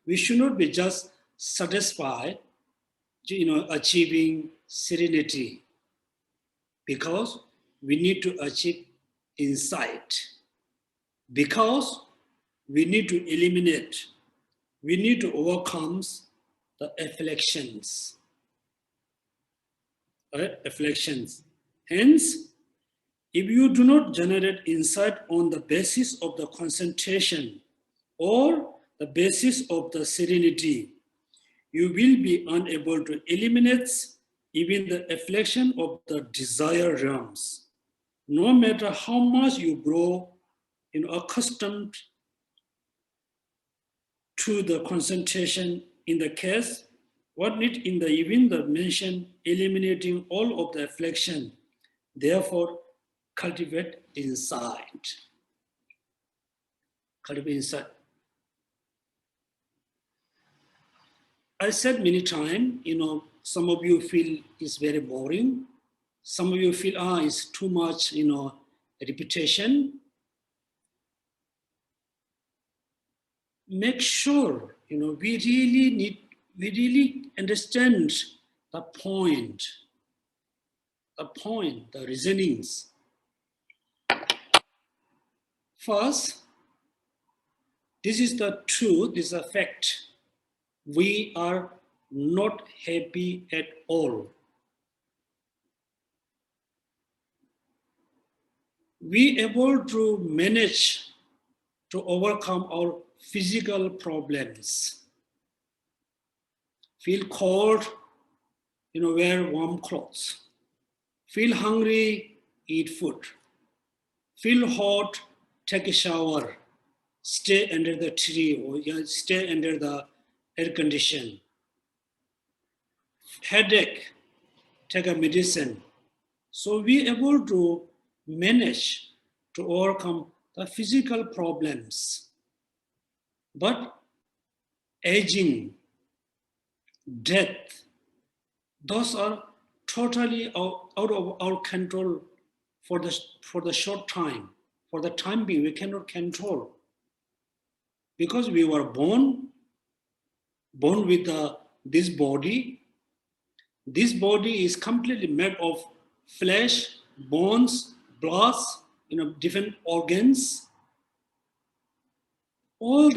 we should not be just satisfied, achieving serenity, because we need to achieve insight, because we need to eliminate, we need to overcome the afflictions. Afflictions. Hence, if you do not generate insight on the basis of the concentration or the basis of the serenity, you will be unable to eliminate even the affliction of the desire realms. No matter how much you grow accustomed to the concentration in the case, what need in the even the mention eliminating all of the affliction. Therefore, cultivate insight. Cultivate insight. I said many times, some of you feel it's very boring. Some of you feel, it's too much, repetition. Make sure, we really understand the point, the reasonings. First, this is the truth, this is a fact. We are not happy at all. We able to manage to overcome our physical problems. Feel cold, wear warm clothes. Feel hungry, eat food. Feel hot, take a shower. Stay under the tree or stay under the air condition. Headache, take a medicine. So we able to manage to overcome the physical problems. But aging, death, those are totally out of our control for the short time. For the time being, we cannot control. Because we were born with this body. This body is completely made of flesh, bones, blood, different organs. All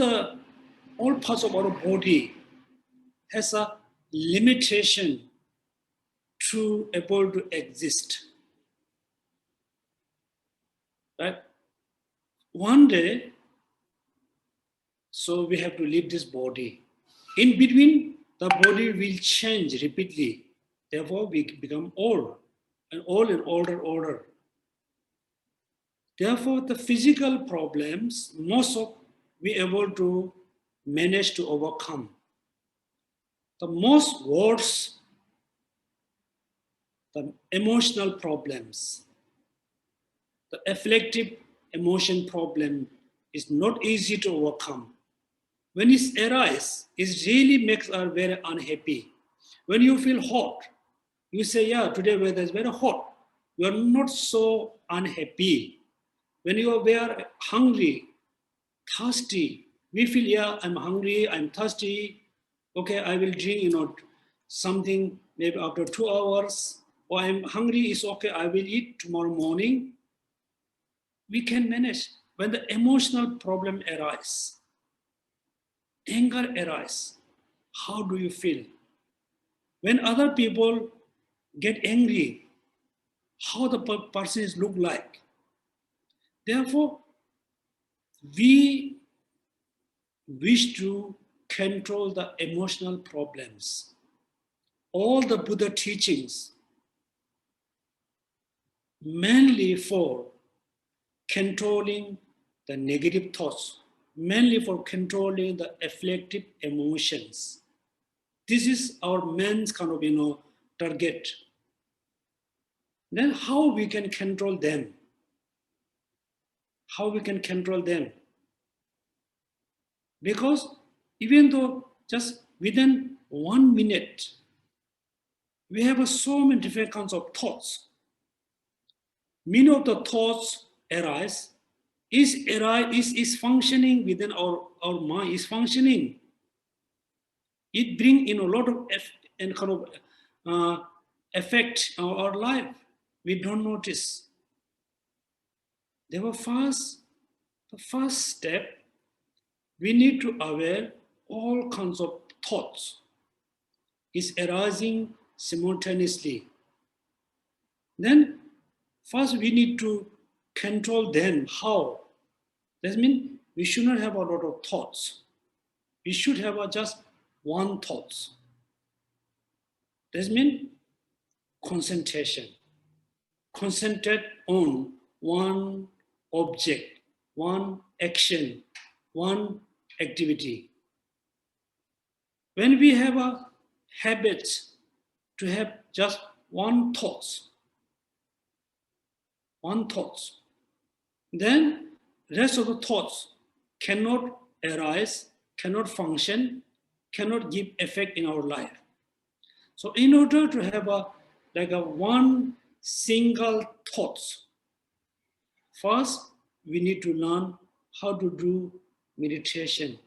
parts of our body has a limitation to able to exist. Right? One day, so we have to leave this body. In between, the body will change repeatedly. Therefore, we become old and older. Therefore, the physical problems, most of we able to manage to overcome. The most worst, the emotional problems, the afflictive emotion problem is not easy to overcome. When it arises, it really makes us very unhappy. When you feel hot, you say, yeah, today weather is very hot. You are not so unhappy. When you are hungry, thirsty, we feel, yeah, I'm hungry, I'm thirsty. Okay, I will drink, something maybe after 2 hours. Or I'm hungry, it's okay, I will eat tomorrow morning. We can manage. When the emotional problem arises, anger arises, how do you feel? When other people get angry, how the person look like? Therefore, we wish to control the emotional problems. All the Buddha teachings mainly for controlling the negative thoughts, mainly for controlling the afflictive emotions. This is our main kind of, target. Then how we can control them? How we can control them? Because even though just within 1 minute, we have so many different kinds of thoughts. Many of the thoughts is functioning within our mind, is functioning. it brings in a lot of affect our life. We don't notice. Therefore, the first step, we need to aware all kinds of thoughts is arising simultaneously. Then, first we need to control them. How? That means we should not have a lot of thoughts. We should have just one thought. That means concentration. Concentrate on one object, one action, one activity. When we have a habit to have just one thought, then rest of the thoughts cannot arise, cannot function, cannot give effect in our life. So in order to have one single thought, first we need to learn how to do meditation.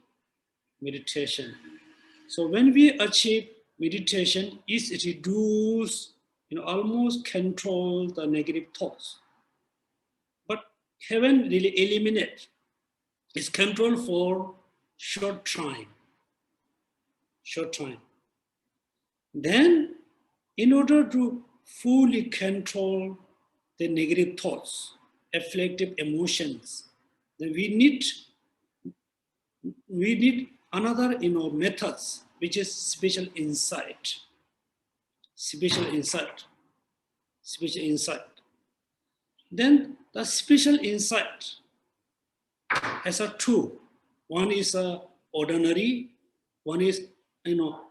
So when we achieve meditation, it reduces, almost control the negative thoughts. But haven't really eliminated. It's control for short time. Then, in order to fully control the negative thoughts, afflictive emotions, then we need another methods, which is special insight. Then the special insight has two. One is ordinary, one is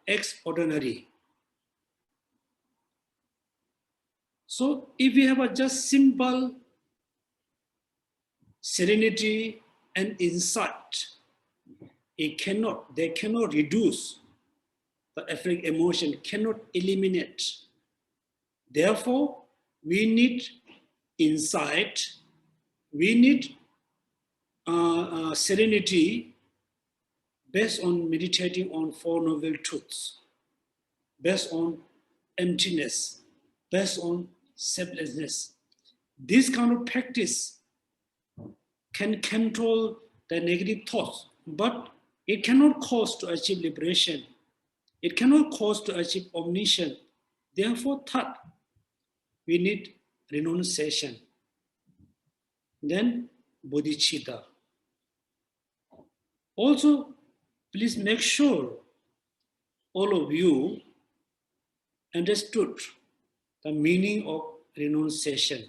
extraordinary. So if we have just simple serenity and insight, they cannot reduce the afflictive emotion, cannot eliminate. Therefore, we need insight, we need serenity based on meditating on Four Noble Truths, based on emptiness, based on selflessness. This kind of practice can control the negative thoughts, but it cannot cause to achieve liberation. It cannot cause to achieve omniscience. Therefore, third, we need renunciation. Then bodhicitta. Also, please make sure all of you understood the meaning of renunciation.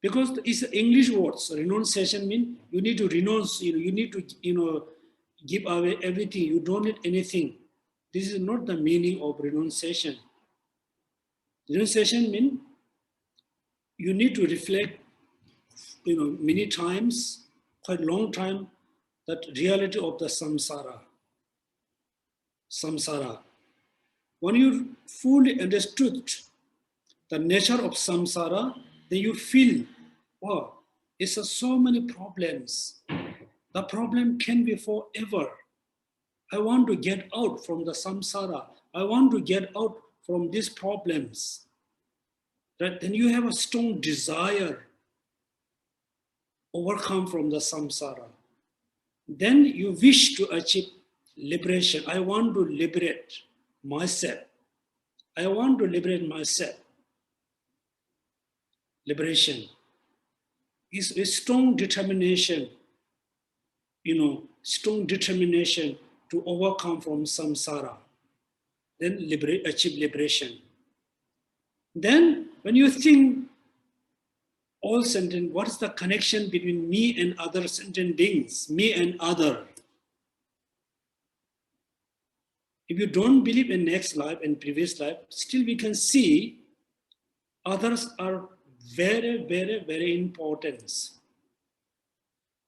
Because it's English words. Renunciation means you need to renounce, you need to give away everything. You don't need anything. This is not the meaning of renunciation. Renunciation means you need to reflect, many times, quite a long time, that reality of the samsara. When you fully understood the nature of samsara, then you feel, wow, it's so many problems. The problem can be forever. I want to get out from the samsara. I want to get out from these problems. Right? Then you have a strong desire overcome from the samsara. Then you wish to achieve liberation. I want to liberate myself. I want to liberate myself. Liberation is a strong determination, strong determination to overcome from samsara. Then achieve liberation. Then when you think all sentient, what is the connection between me and other sentient beings, me and other? If you don't believe in next life and previous life, still we can see others are very, very, very important.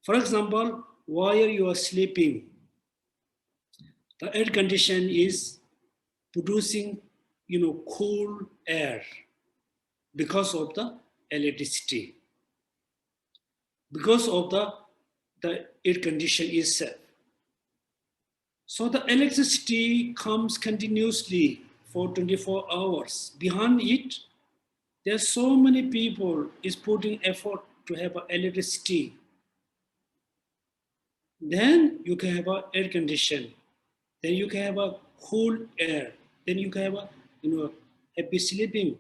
For example, while you are sleeping, the air condition is producing, cool air because of the electricity, because of the air condition itself. So the electricity comes continuously for 24 hours. Behind it, there are so many people is putting effort to have electricity. Then you can have a air condition. Then you can have a cool air. Then you can have a happy sleeping.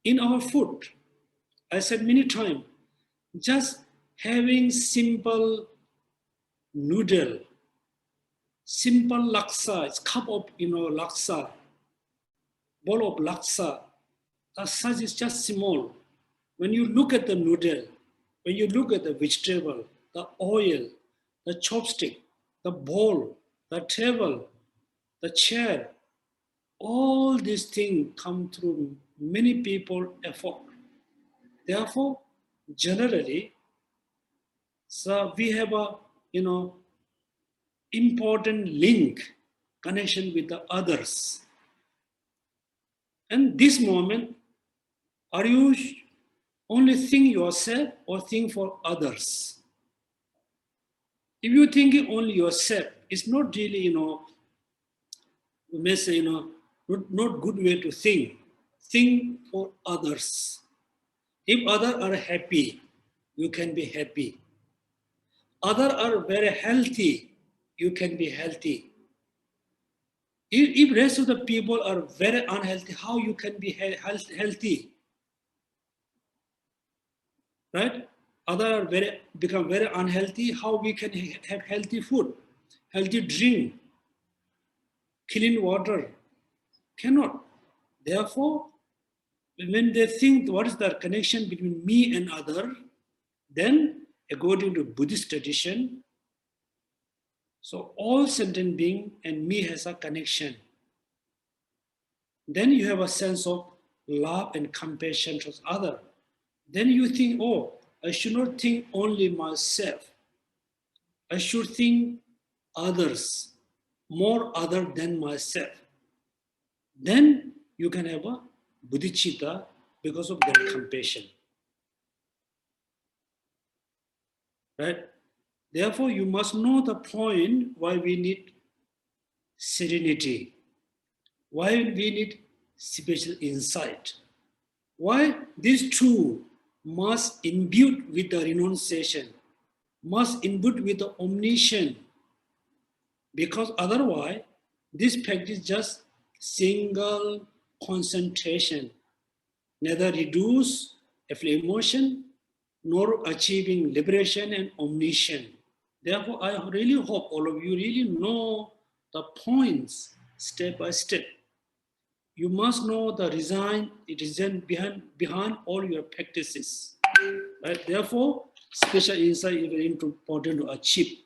In our food, I said many times, just having simple noodle, simple laksa, it's cup of laksa, bowl of laksa, the size is just small. When you look at the noodle, when you look at the vegetable, the oil, the chopstick, the bowl, the table, the chair, all these things come through many people effort. Therefore, generally, so we have a important link, connection with the others. And this moment, are you only think yourself or think for others? If you think only yourself, it's not really, we may say, not good way to think. Think for others. If others are happy, you can be happy. Others are very healthy, you can be healthy. If rest of the people are very unhealthy, how you can be healthy? Right? Others are become very unhealthy, how we can have healthy food, healthy drink, clean water? Cannot. Therefore, when they think what is the connection between me and other, then according to Buddhist tradition, so all sentient being and me has a connection. Then you have a sense of love and compassion towards other. Then you think, oh, I should not think only myself. I should think others, more other than myself. Then you can have a bodhicitta because of their compassion. Right? Therefore, you must know the point why we need serenity, why we need spiritual insight, why these two must imbue with the renunciation, must imbue with the omniscience, because otherwise, this practice is just single concentration, neither reduce emotion nor achieving liberation and omniscience. Therefore, I really hope all of you really know the points step by step. You must know the reason behind all your practices. Right? Therefore, special insight is very important to achieve.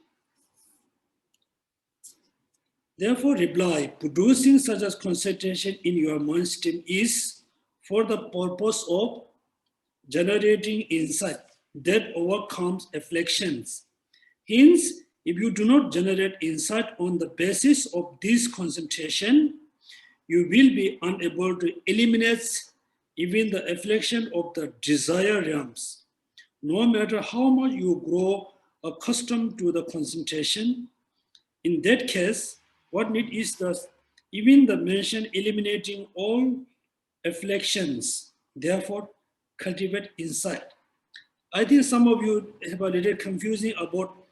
Therefore, reply, producing such a concentration in your mind stream is for the purpose of generating insight that overcomes afflictions. Hence, if you do not generate insight on the basis of this concentration, you will be unable to eliminate even the affliction of the desire realms. No matter how much you grow accustomed to the concentration, in that case, what need is even the mention eliminating all afflictions. Therefore, cultivate insight. I think some of you have a little confusing about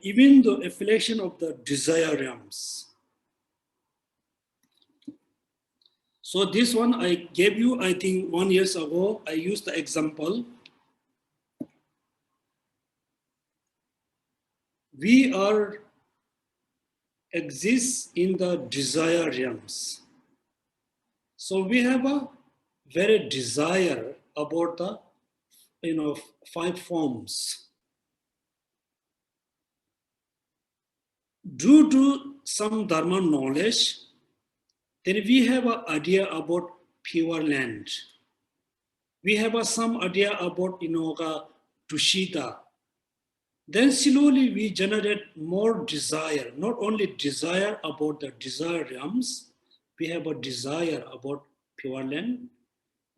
even the affliction of the desire realms. So this one I gave you, I think 1 year ago, I used the example. We exist in the desire realms. So we have a very desire about the 5 forms. Due to some dharma knowledge, then we have an idea about pure land. We have some idea about Tushita. Then slowly we generate more desire, not only desire about the desire realms, we have a desire about pure land,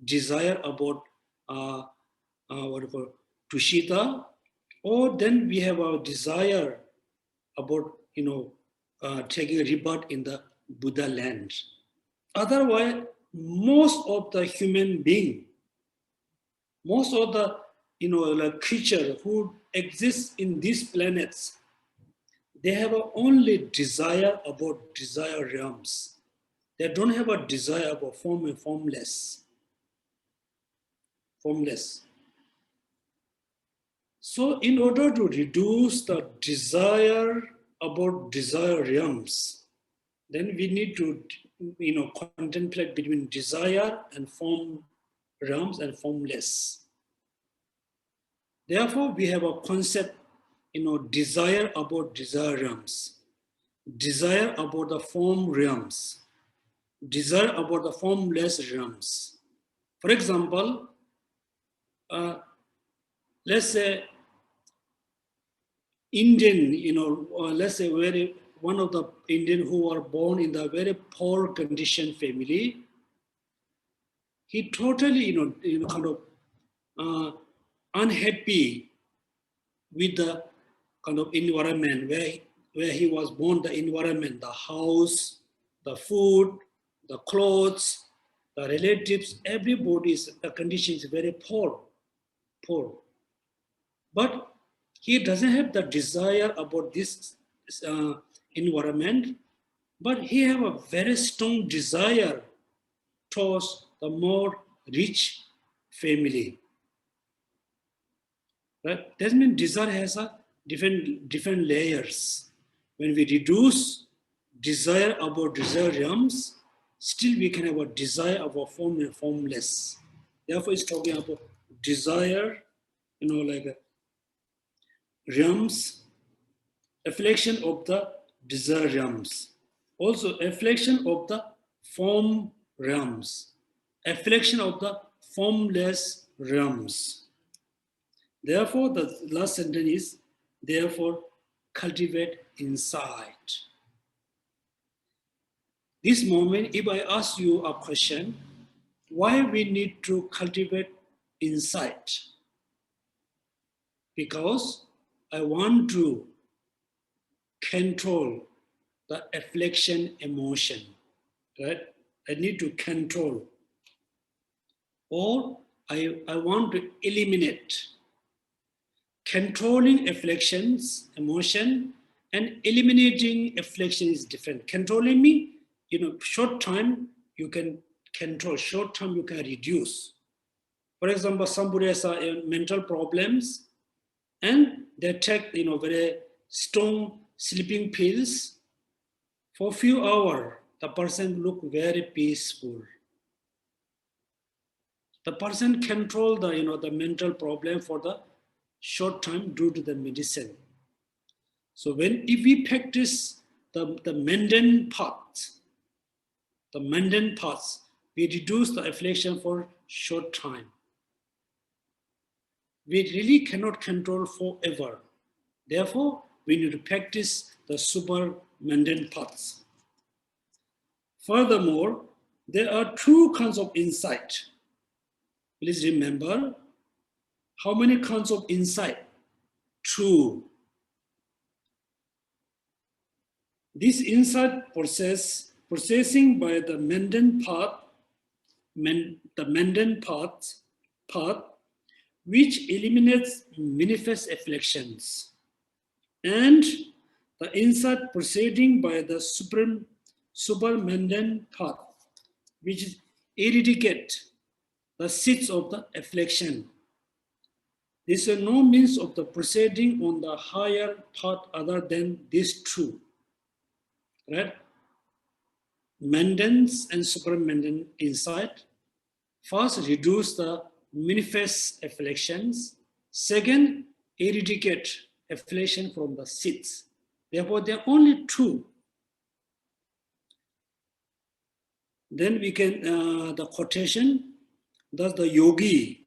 desire about what you call Tushita, Or then we have our desire about, taking a rebirth in the Buddha land. Otherwise, most of the human being, most of the, creature who exists in these planets, they have only desire about desire realms. They don't have a desire about form and formless. So in order to reduce the desire about desire realms, then we need to, contemplate between desire and form realms and formless. Therefore, we have a concept, desire about desire realms, desire about the form realms, desire about the formless realms. For example, let's say Indian, let's say one of the Indian who were born in the very poor condition family, he totally, kind of unhappy with the kind of environment where he was born, the environment, the house, the food, the clothes, the relatives, everybody's condition is very poor. But he doesn't have the desire about this environment, but he have a very strong desire towards the more rich family. Right? That means desire has a different layers. When we reduce desire about desire realms, still we can have a desire about form and formless. Therefore, it's talking about desire, like realms, affliction of the desire realms. Also, affliction of the form realms, affliction of the formless realms. Therefore, the last sentence is, therefore, cultivate insight. This moment, if I ask you a question, why we need to cultivate insight? Because I want to control the affliction emotion, right? I need to control. Or I want to eliminate. Controlling afflictions, emotion, and eliminating affliction is different. Controlling me, short time you can control, short time you can reduce. For example, somebody has mental problems and they take, very strong sleeping pills. For a few hours, the person look very peaceful. The person control the mental problem for the short time due to the medicine. So if we practice the mundane paths, we reduce the affliction for short time. We really cannot control forever. Therefore, we need to practice the super mundane paths. Furthermore, there are two kinds of insight. Please remember, how many kinds of insight? Two. This insight processing by the mundane path, which eliminates manifest afflictions, and the insight proceeding by the super mundane path, which eradicate the seeds of the affliction. This is no means of the proceeding on the higher path other than these two. Right? Mundane and super mundane insight. First, reduce the manifest afflictions. Second, eradicate affliction from the seeds. Therefore, there are only two. Then we can, the quotation, thus the yogi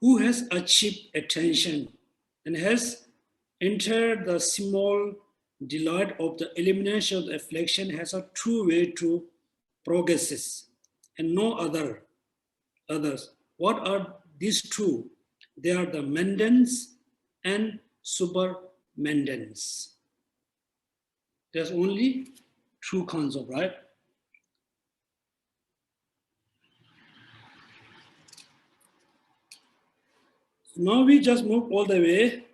who has achieved attention and has entered the small delight of the elimination of the affliction has a true way to progresses and no others. What are these two? They are the mundane and supermendence. There's only two concepts, right? Now we just move all the way.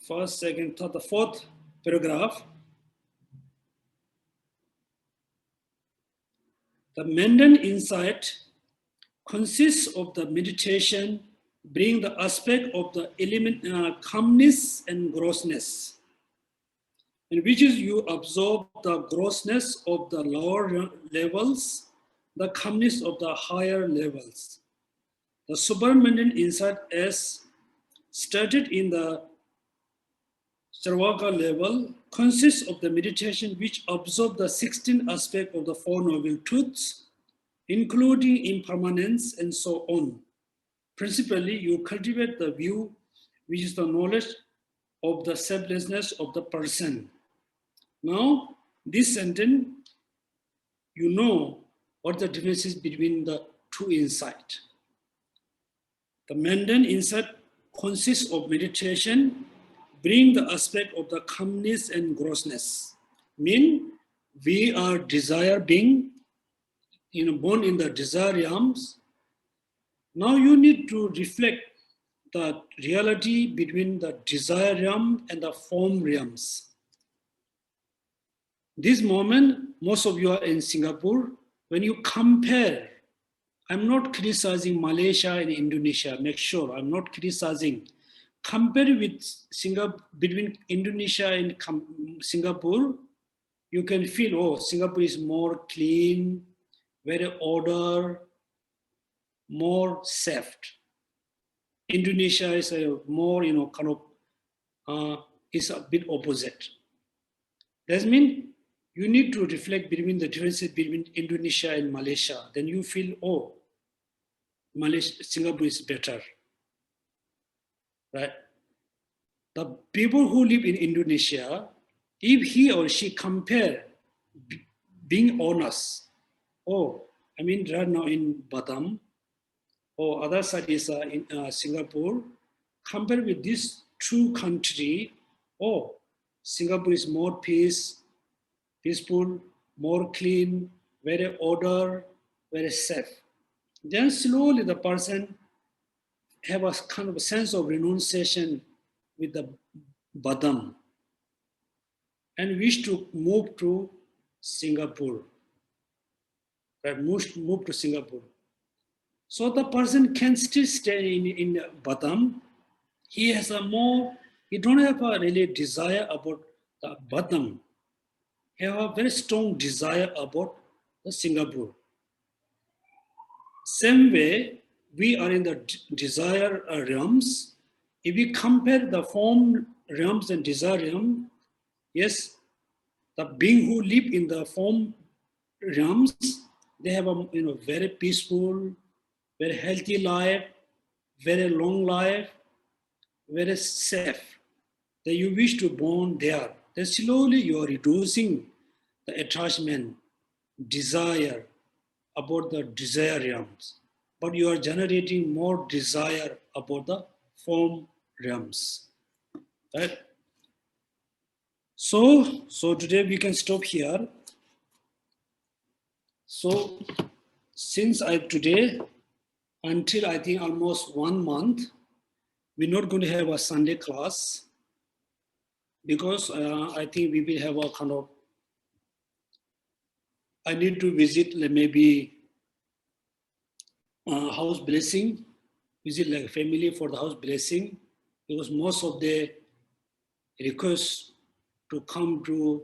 First, second, third, the fourth paragraph. The mendant insight consists of the meditation, bring the aspect of the element calmness and grossness, in which is you absorb the grossness of the lower levels, the calmness of the higher levels. The supermendant insight as started in the Charvaka level consists of the meditation which absorb the 16 aspects of the Four Noble Truths, including impermanence and so on. Principally, you cultivate the view which is the knowledge of the selflessness of the person. Now, this sentence, you know what the difference is between the two insights. The mendant insight consists of meditation, bring the aspect of the calmness and grossness. Mean we are desire being, born in the desire realms. Now you need to reflect the reality between the desire realm and the form realms. This moment, most of you are in Singapore. When you compare, I'm not criticizing Malaysia and Indonesia. Make sure I'm not criticizing. Compare with Singapore, between Indonesia and Singapore, you can feel, oh, Singapore is more clean, very order, more safe. Indonesia is a more, is a bit opposite. That means you need to reflect between the differences between Indonesia and Malaysia. Then you feel, oh, Singapore is better, right? The people who live in Indonesia, if he or she compare being honest, right now in Batam, or other side is in Singapore, compare with these two countries, Singapore is more peaceful, more clean, very order, very safe. Then slowly the person have a kind of a sense of renunciation with the Badam and wish to move to Singapore, right? Move to Singapore. So the person can still stay in Badam. He has he don't have a really desire about the Badam. He have a very strong desire about the Singapore. Same way, we are in the desire realms. If we compare the form realms and desire realm, yes, the being who live in the form realms, they have a very peaceful, very healthy life, very long life, very safe. That you wish to born there. Then slowly you are reducing the attachment, desire about the desire realms, but you are generating more desire about the form realms, right? So today we can stop here. So since today, until I think almost 1 month, we're not going to have a Sunday class because I think we will have a kind of, I need to visit maybe house blessing, visit like family for the house blessing, because most of the requests to come to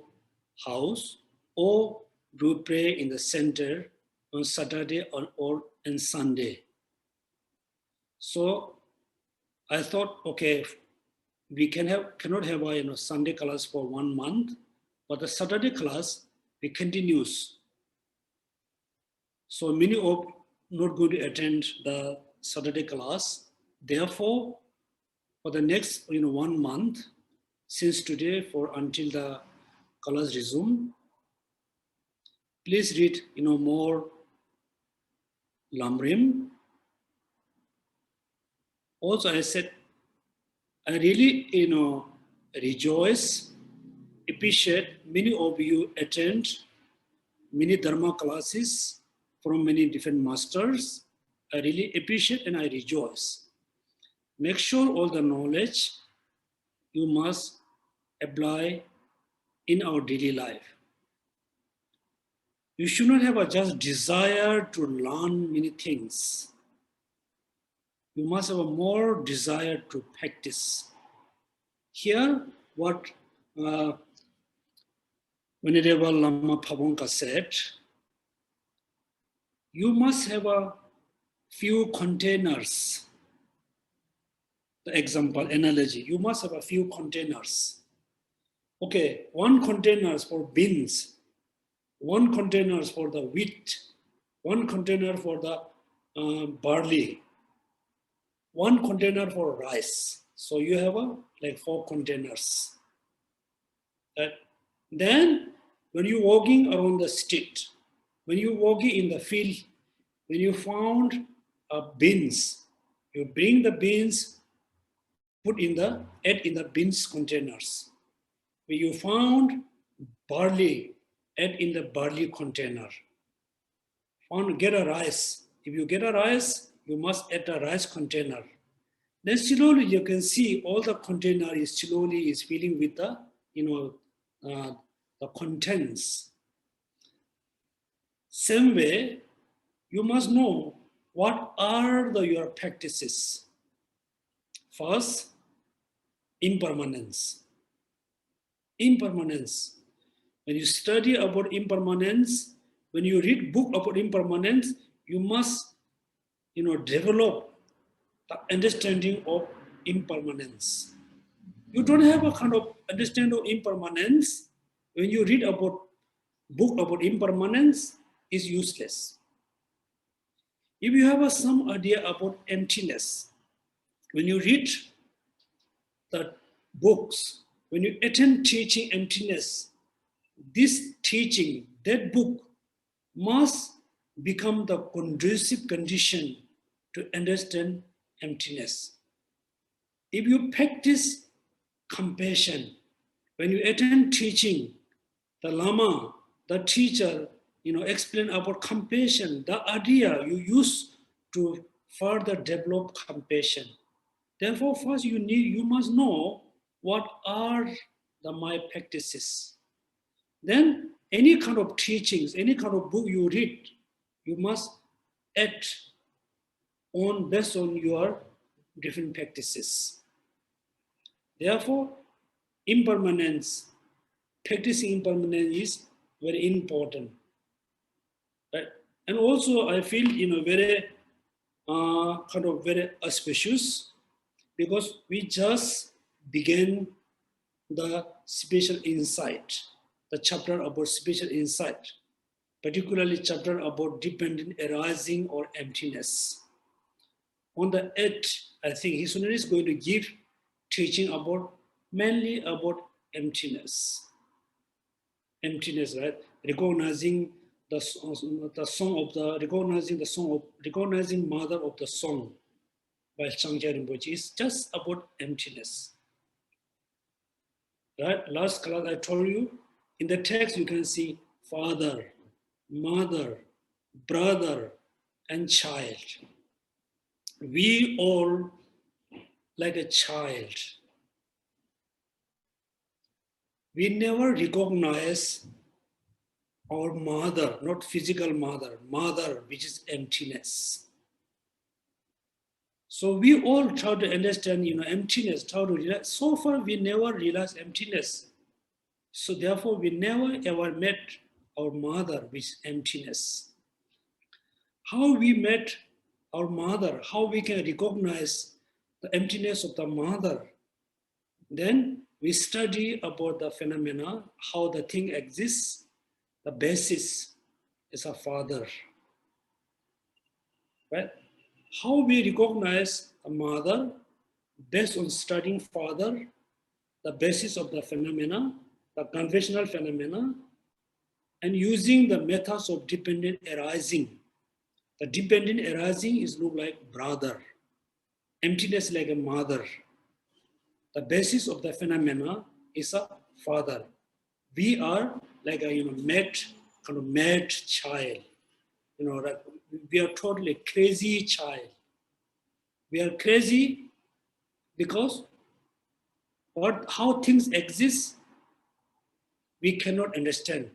house or do pray in the center on Saturday or on Sunday. So I thought, okay, we cannot have a Sunday class for 1 month, but the Saturday class we continues. So many of not going to attend the Saturday class. Therefore, for the next 1 month, since today until the class resume, please read more Lamrim, Also, I said, I really, rejoice, appreciate many of you attend many Dharma classes from many different masters. I really appreciate and I rejoice. Make sure all the knowledge you must apply in our daily life. You should not have a just desire to learn many things. You must have a more desire to practice. Here, what Venerable Lama Pabongka said, you must have a few containers. The example, analogy, you must have a few containers. Okay, one container is for beans, one container is for the wheat, one container for the barley, one container for rice. So you have like 4 containers. Then when you're walking around the street, when you're walking in the field, when you found beans, you bring the beans, add in the beans containers. When you found barley, add in the barley container. Get a rice. If you get a rice, you must add a rice container. Then slowly you can see all the container is slowly is filling with the, the contents. Same way, you must know what are your practices. First, impermanence. Impermanence. When you study about impermanence, when you read book about impermanence, you must, develop the understanding of impermanence. You don't have a kind of understanding of impermanence. When you read about book about impermanence, is useless. If you have some idea about emptiness, when you read the books, when you attend teaching emptiness, this teaching, that book must become the conducive condition to understand emptiness. If you practice compassion, when you attend teaching, the Lama, the teacher, explain about compassion, the idea you use to further develop compassion. Therefore, first you must know what are my practices. Then any kind of teachings, any kind of book you read, you must add on based on your different practices. Therefore, impermanence, practicing impermanence is very important. Right? And also I feel very very auspicious because we just began the special insight, the chapter about special insight, particularly chapter about dependent arising or emptiness. On the 8th, I think His Holiness is going to give teaching mainly about emptiness. Emptiness, right? Recognizing recognizing mother of the song by Tsong-kha Rinpoche is just about emptiness. Right? Last class I told you, in the text you can see father, mother, brother, and child. We all like a child. We never recognize our mother, not physical mother, which is emptiness. So we all try to understand, emptiness, try to realize. So far, we never realized emptiness. So therefore, we never ever met our mother, which is emptiness. How we met our mother, how we can recognize the emptiness of the mother. Then we study about the phenomena, how the thing exists. The basis is a father. Right? How we recognize a mother based on studying father, the basis of the phenomena, the conventional phenomena, and using the methods of dependent arising. The dependent arising is look like brother, emptiness like a mother. The basis of the phenomena is a father. We are like a mad child. Like we are totally crazy child. We are crazy because how things exist, we cannot understand.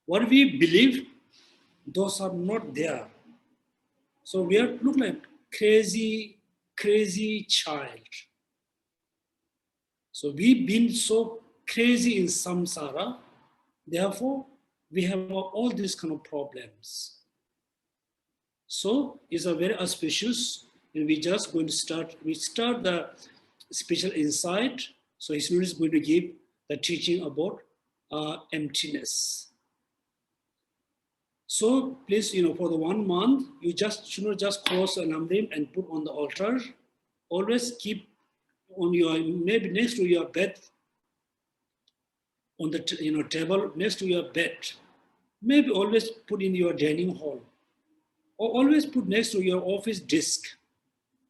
What we believe, those are not there. So we are look like crazy child. So we've been so crazy in samsara, therefore we have all these kind of problems. So it's a very auspicious, and we just going to start the special insight. So His Holiness is going to give the teaching about emptiness. So please, for the 1 month, you should not just close a lamrim and put on the altar. Always keep on your, maybe next to your bed, on the table next to your bed. Maybe always put in your dining hall, or always put next to your office desk.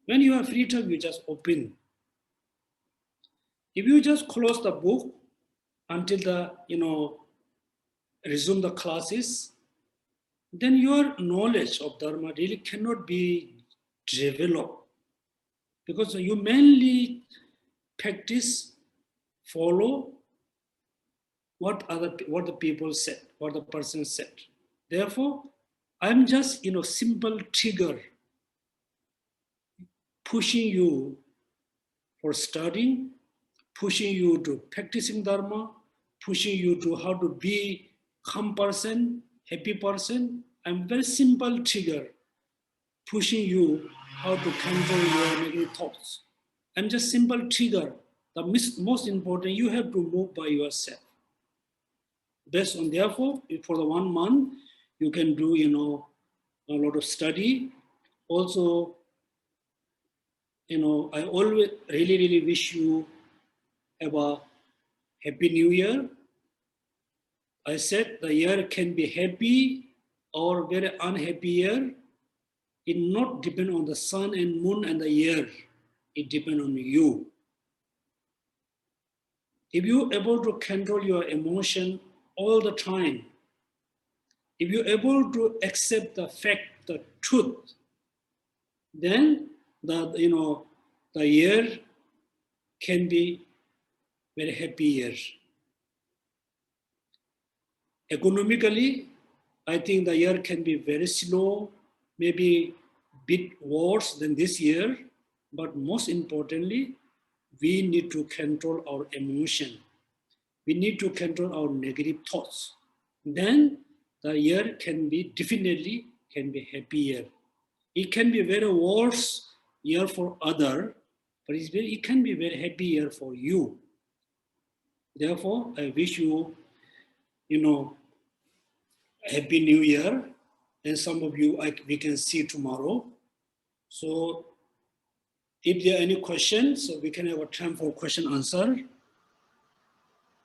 When you have free time, you just open. If you just close the book until the resume the classes, then your knowledge of Dharma really cannot be developed, because you mainly practice, follow what the people said, what the person said. Therefore, I'm just simple trigger pushing you for studying, pushing you to practicing Dharma, pushing you to how to be calm person, happy person. I'm very simple trigger pushing you how to control your negative thoughts. I'm just simple trigger. The most important, you have to move by yourself. Based on, therefore, for the 1 month, you can do a lot of study. Also, I always really wish you have a happy new year. I said the year can be happy or very unhappy year. It not depend on the sun and moon and the year. It depends on you. If you're able to control your emotion all the time, if you're able to accept the fact, the truth, then the year can be very happy year. Economically, I think the year can be very slow, maybe a bit worse than this year, but most importantly, we need to control our emotion. We need to control our negative thoughts. Then the year can be definitely happy year. It can be very worse year for other, but it can be very happy year for you. Therefore, I wish you, happy new year. And some of you, we can see tomorrow. So if there are any questions, so we can have a time for question answer.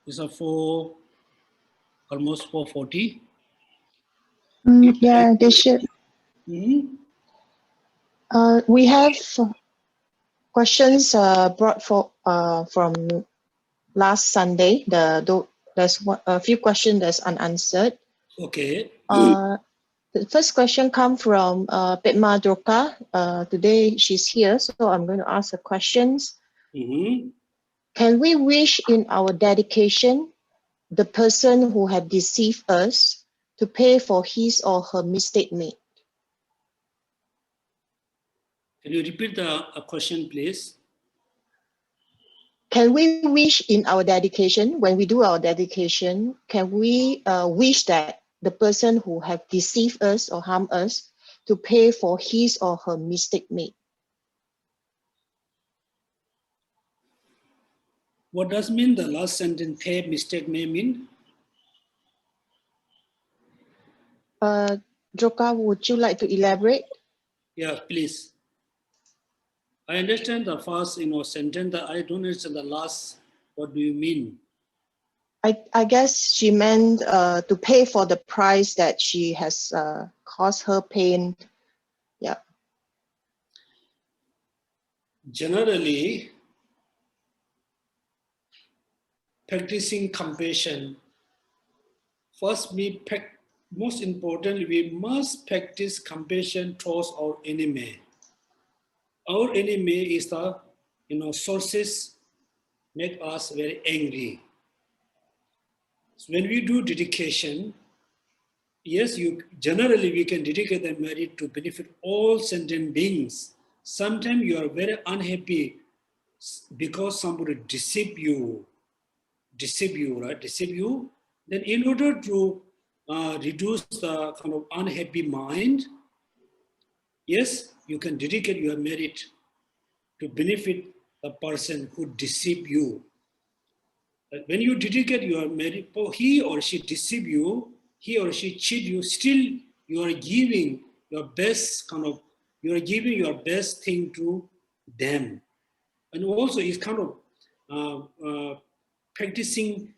It's almost 4:40. Yeah, Geshe. We have questions brought from last Sunday. There's a few questions that's unanswered. Okay. The first question comes from Petma Droka. Today she's here, so I'm going to ask her questions. Can we wish in our dedication the person who had deceived us to pay for his or her mistake made? Can you repeat the question, please? Can we wish in our dedication, when we do our dedication, can we wish that the person who have deceived us or harmed us to pay for his or her mistake made? What does mean the last sentence, pay mistake may mean? Droka, would you like to elaborate? Yeah, please. I understand the first sentence, I don't understand the last. What do you mean? I guess she meant to pay for the price that she has caused her pain. Yeah. generally, practicing compassion, first most importantly, we must practice compassion towards our enemy. Our enemy is the, sources make us very angry. So when we do dedication, yes, generally we can dedicate the merit to benefit all sentient beings. Sometimes you are very unhappy because somebody deceive you, right? Deceive you. Then in order to reduce the kind of unhappy mind, yes, you can dedicate your merit to benefit the person who deceive you. When you dedicate your merit, he or she deceive you, he or she cheat you, still you are giving your best you are giving your best thing to them. And also it's kind of practicing,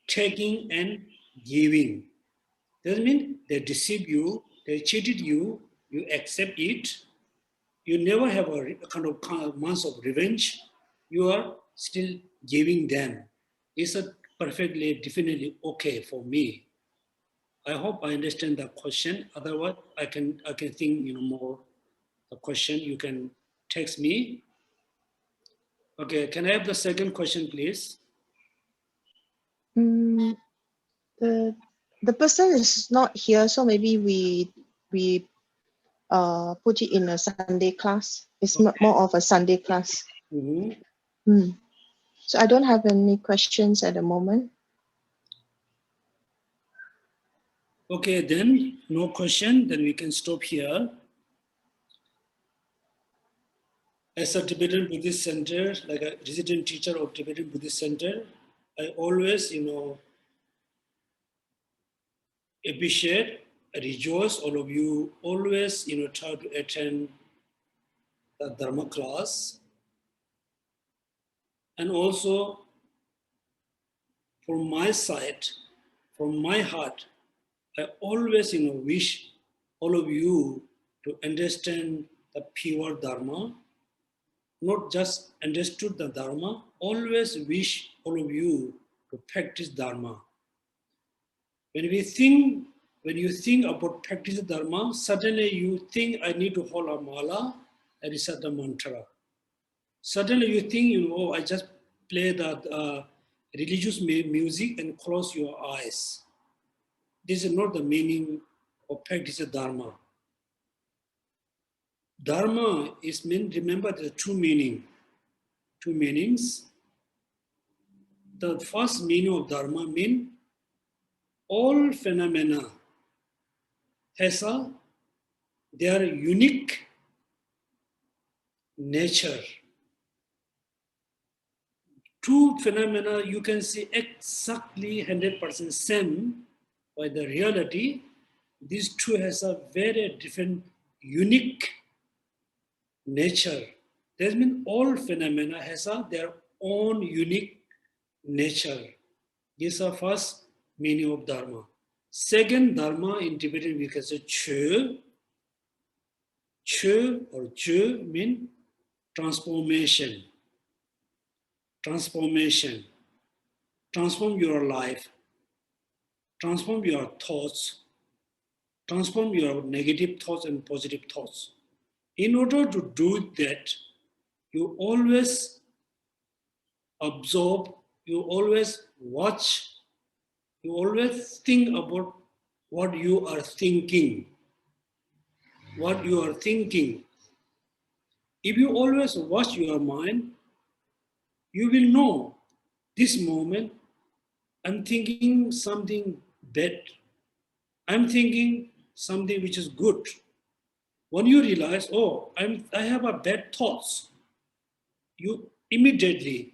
taking and giving. Doesn't mean they deceive you, they cheated you, you accept it. You never have a kind of months of revenge. You are still giving them. It's a perfectly, definitely okay for me. I hope I understand the question. Otherwise, I can think more the question. You can text me. Okay, can I have the second question, please? The person is not here, so maybe we put it in a Sunday class. It's Okay. more of a Sunday class. Mm-hmm. So I don't have any questions at the moment. Okay, then no question. Then we can stop here. As a Tibetan Buddhist Center, like a resident teacher of Tibetan Buddhist Center, I always, appreciate, rejoice all of you, always, try to attend the Dharma class. And also, from my side, from my heart, I always, wish all of you to understand the pure Dharma, not just understood the Dharma, always wish all of you to practice Dharma. When you think about practicing Dharma, suddenly you think I need to hold a mala and recite the mantra. Suddenly you think, I just play the religious music and close your eyes. This is not the meaning of practicing Dharma. Dharma is remember the two meanings. The first meaning of Dharma means all phenomena has their unique nature. Two phenomena you can see exactly 100% same, but the reality, these two has a very different, unique nature. That means all phenomena has their own unique nature. This is the first meaning of Dharma. Second, Dharma in Tibetan we can say Chö. Chö or Chö means transformation. Transformation. Transform your life. Transform your thoughts. Transform your negative thoughts and positive thoughts. In order to do that, you always absorb, you always watch, you always think about what you are thinking. What you are thinking. If you always watch your mind, you will know this moment I'm thinking something bad. I'm thinking something which is good. When you realize, I have a bad thoughts, you immediately,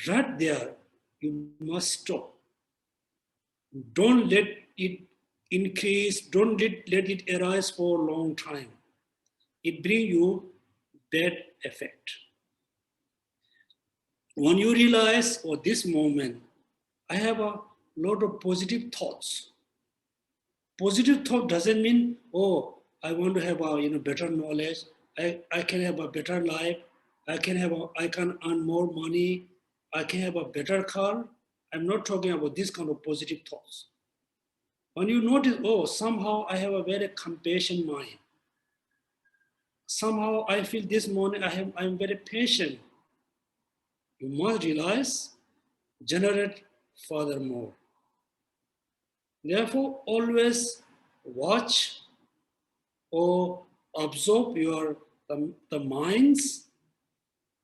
right there, you must stop. Don't let it increase, don't let it arise for a long time. It brings you bad effect. When you realize, this moment, I have a lot of positive thoughts. Positive thought doesn't mean, I want to have a better knowledge. I can have a better life. I can earn more money. I can have a better car. I'm not talking about this kind of positive thoughts. When you notice, oh, somehow I have a very compassion mind. Somehow I feel this morning I'm very patient. You must realize, generate furthermore. Therefore, always watch or observe the minds.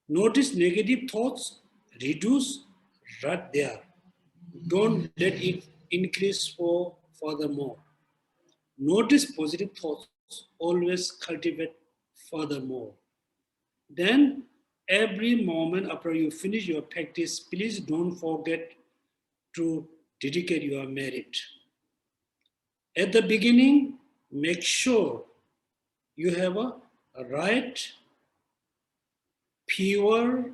Notice negative thoughts, reduce right there. Don't let it increase furthermore. Notice positive thoughts, always cultivate furthermore. Then every moment after you finish your practice, please don't forget to dedicate your merit. At the beginning, make sure you have a right, pure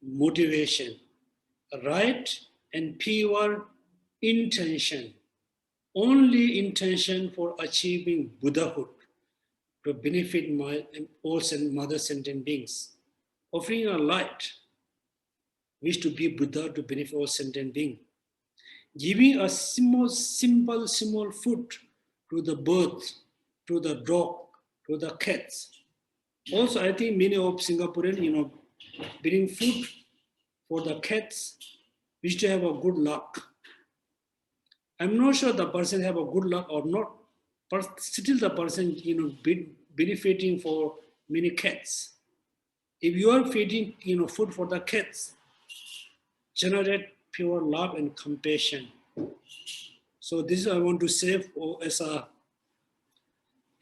motivation, right and pure intention. Only intention for achieving Buddhahood to benefit all mother sentient beings. Offering a light, wish to be Buddha to benefit all sentient beings. Giving a simple food to the birds, to the dog, to the cats. Also, I think many of Singaporeans, bring food for the cats, wish to have a good luck. I'm not sure the person have a good luck or not, but still the person, benefiting for many cats. If you are feeding, food for the cats, generate pure love and compassion. So this is I want to say as a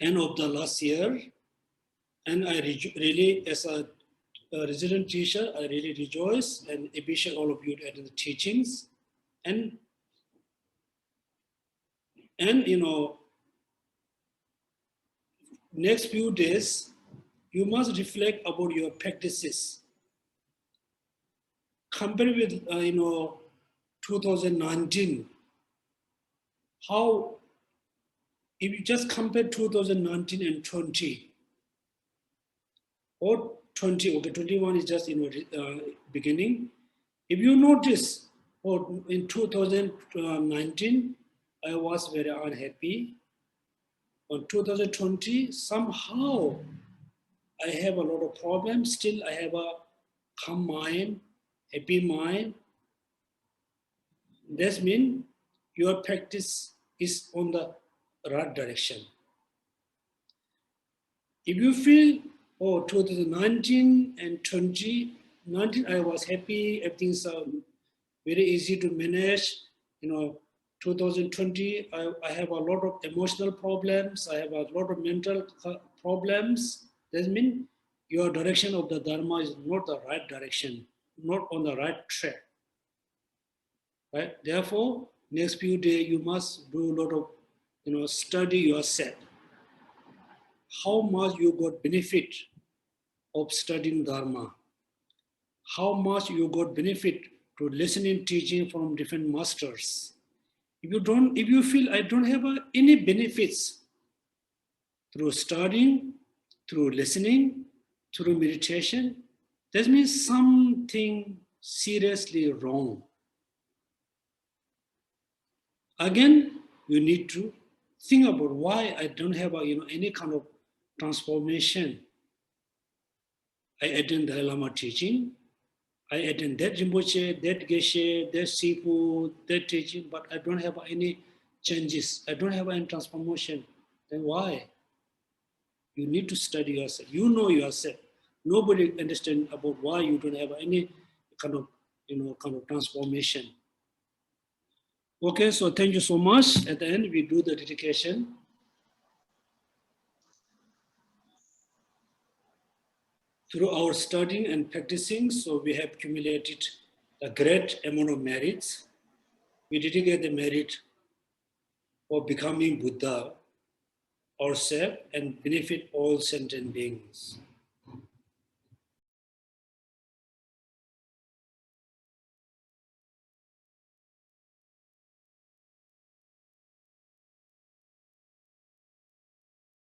end of the last year, and I really, as a resident teacher, I really rejoice and appreciate all of you to attend the teachings, and next few days, you must reflect about your practices. Compare with 2019. How, if you just compare 2019 and 20, or 20, okay, 21 is just beginning. If you notice, in 2019, I was very unhappy. On 2020, somehow I have a lot of problems. Still, I have a calm mind, happy mind. That means your practice is on the right direction. If you feel, 2019 and 2019, I was happy, everything's very easy to manage. 2020, I have a lot of emotional problems. I have a lot of mental problems. That means your direction of the Dharma is not the right direction, not on the right track. Right? Therefore, next few days, you must do a lot of, study yourself. How much you got benefit of studying Dharma? How much you got benefit to listening, teaching from different masters? If you feel I don't have any benefits through studying, through listening, through meditation, that means something seriously wrong. Again, you need to think about why I don't have any kind of transformation. I attend Dalai Lama teaching, I attend that Rinpoche, that Geshe, that Sifu, that teaching, but I don't have any changes. I don't have any transformation. Then why? You need to study yourself. You know yourself. Nobody understands about why you don't have any kind of transformation. Okay, so thank you so much. At the end, we do the dedication. Through our studying and practicing, so we have accumulated a great amount of merits. We dedicate the merit for becoming Buddha ourselves and benefit all sentient beings.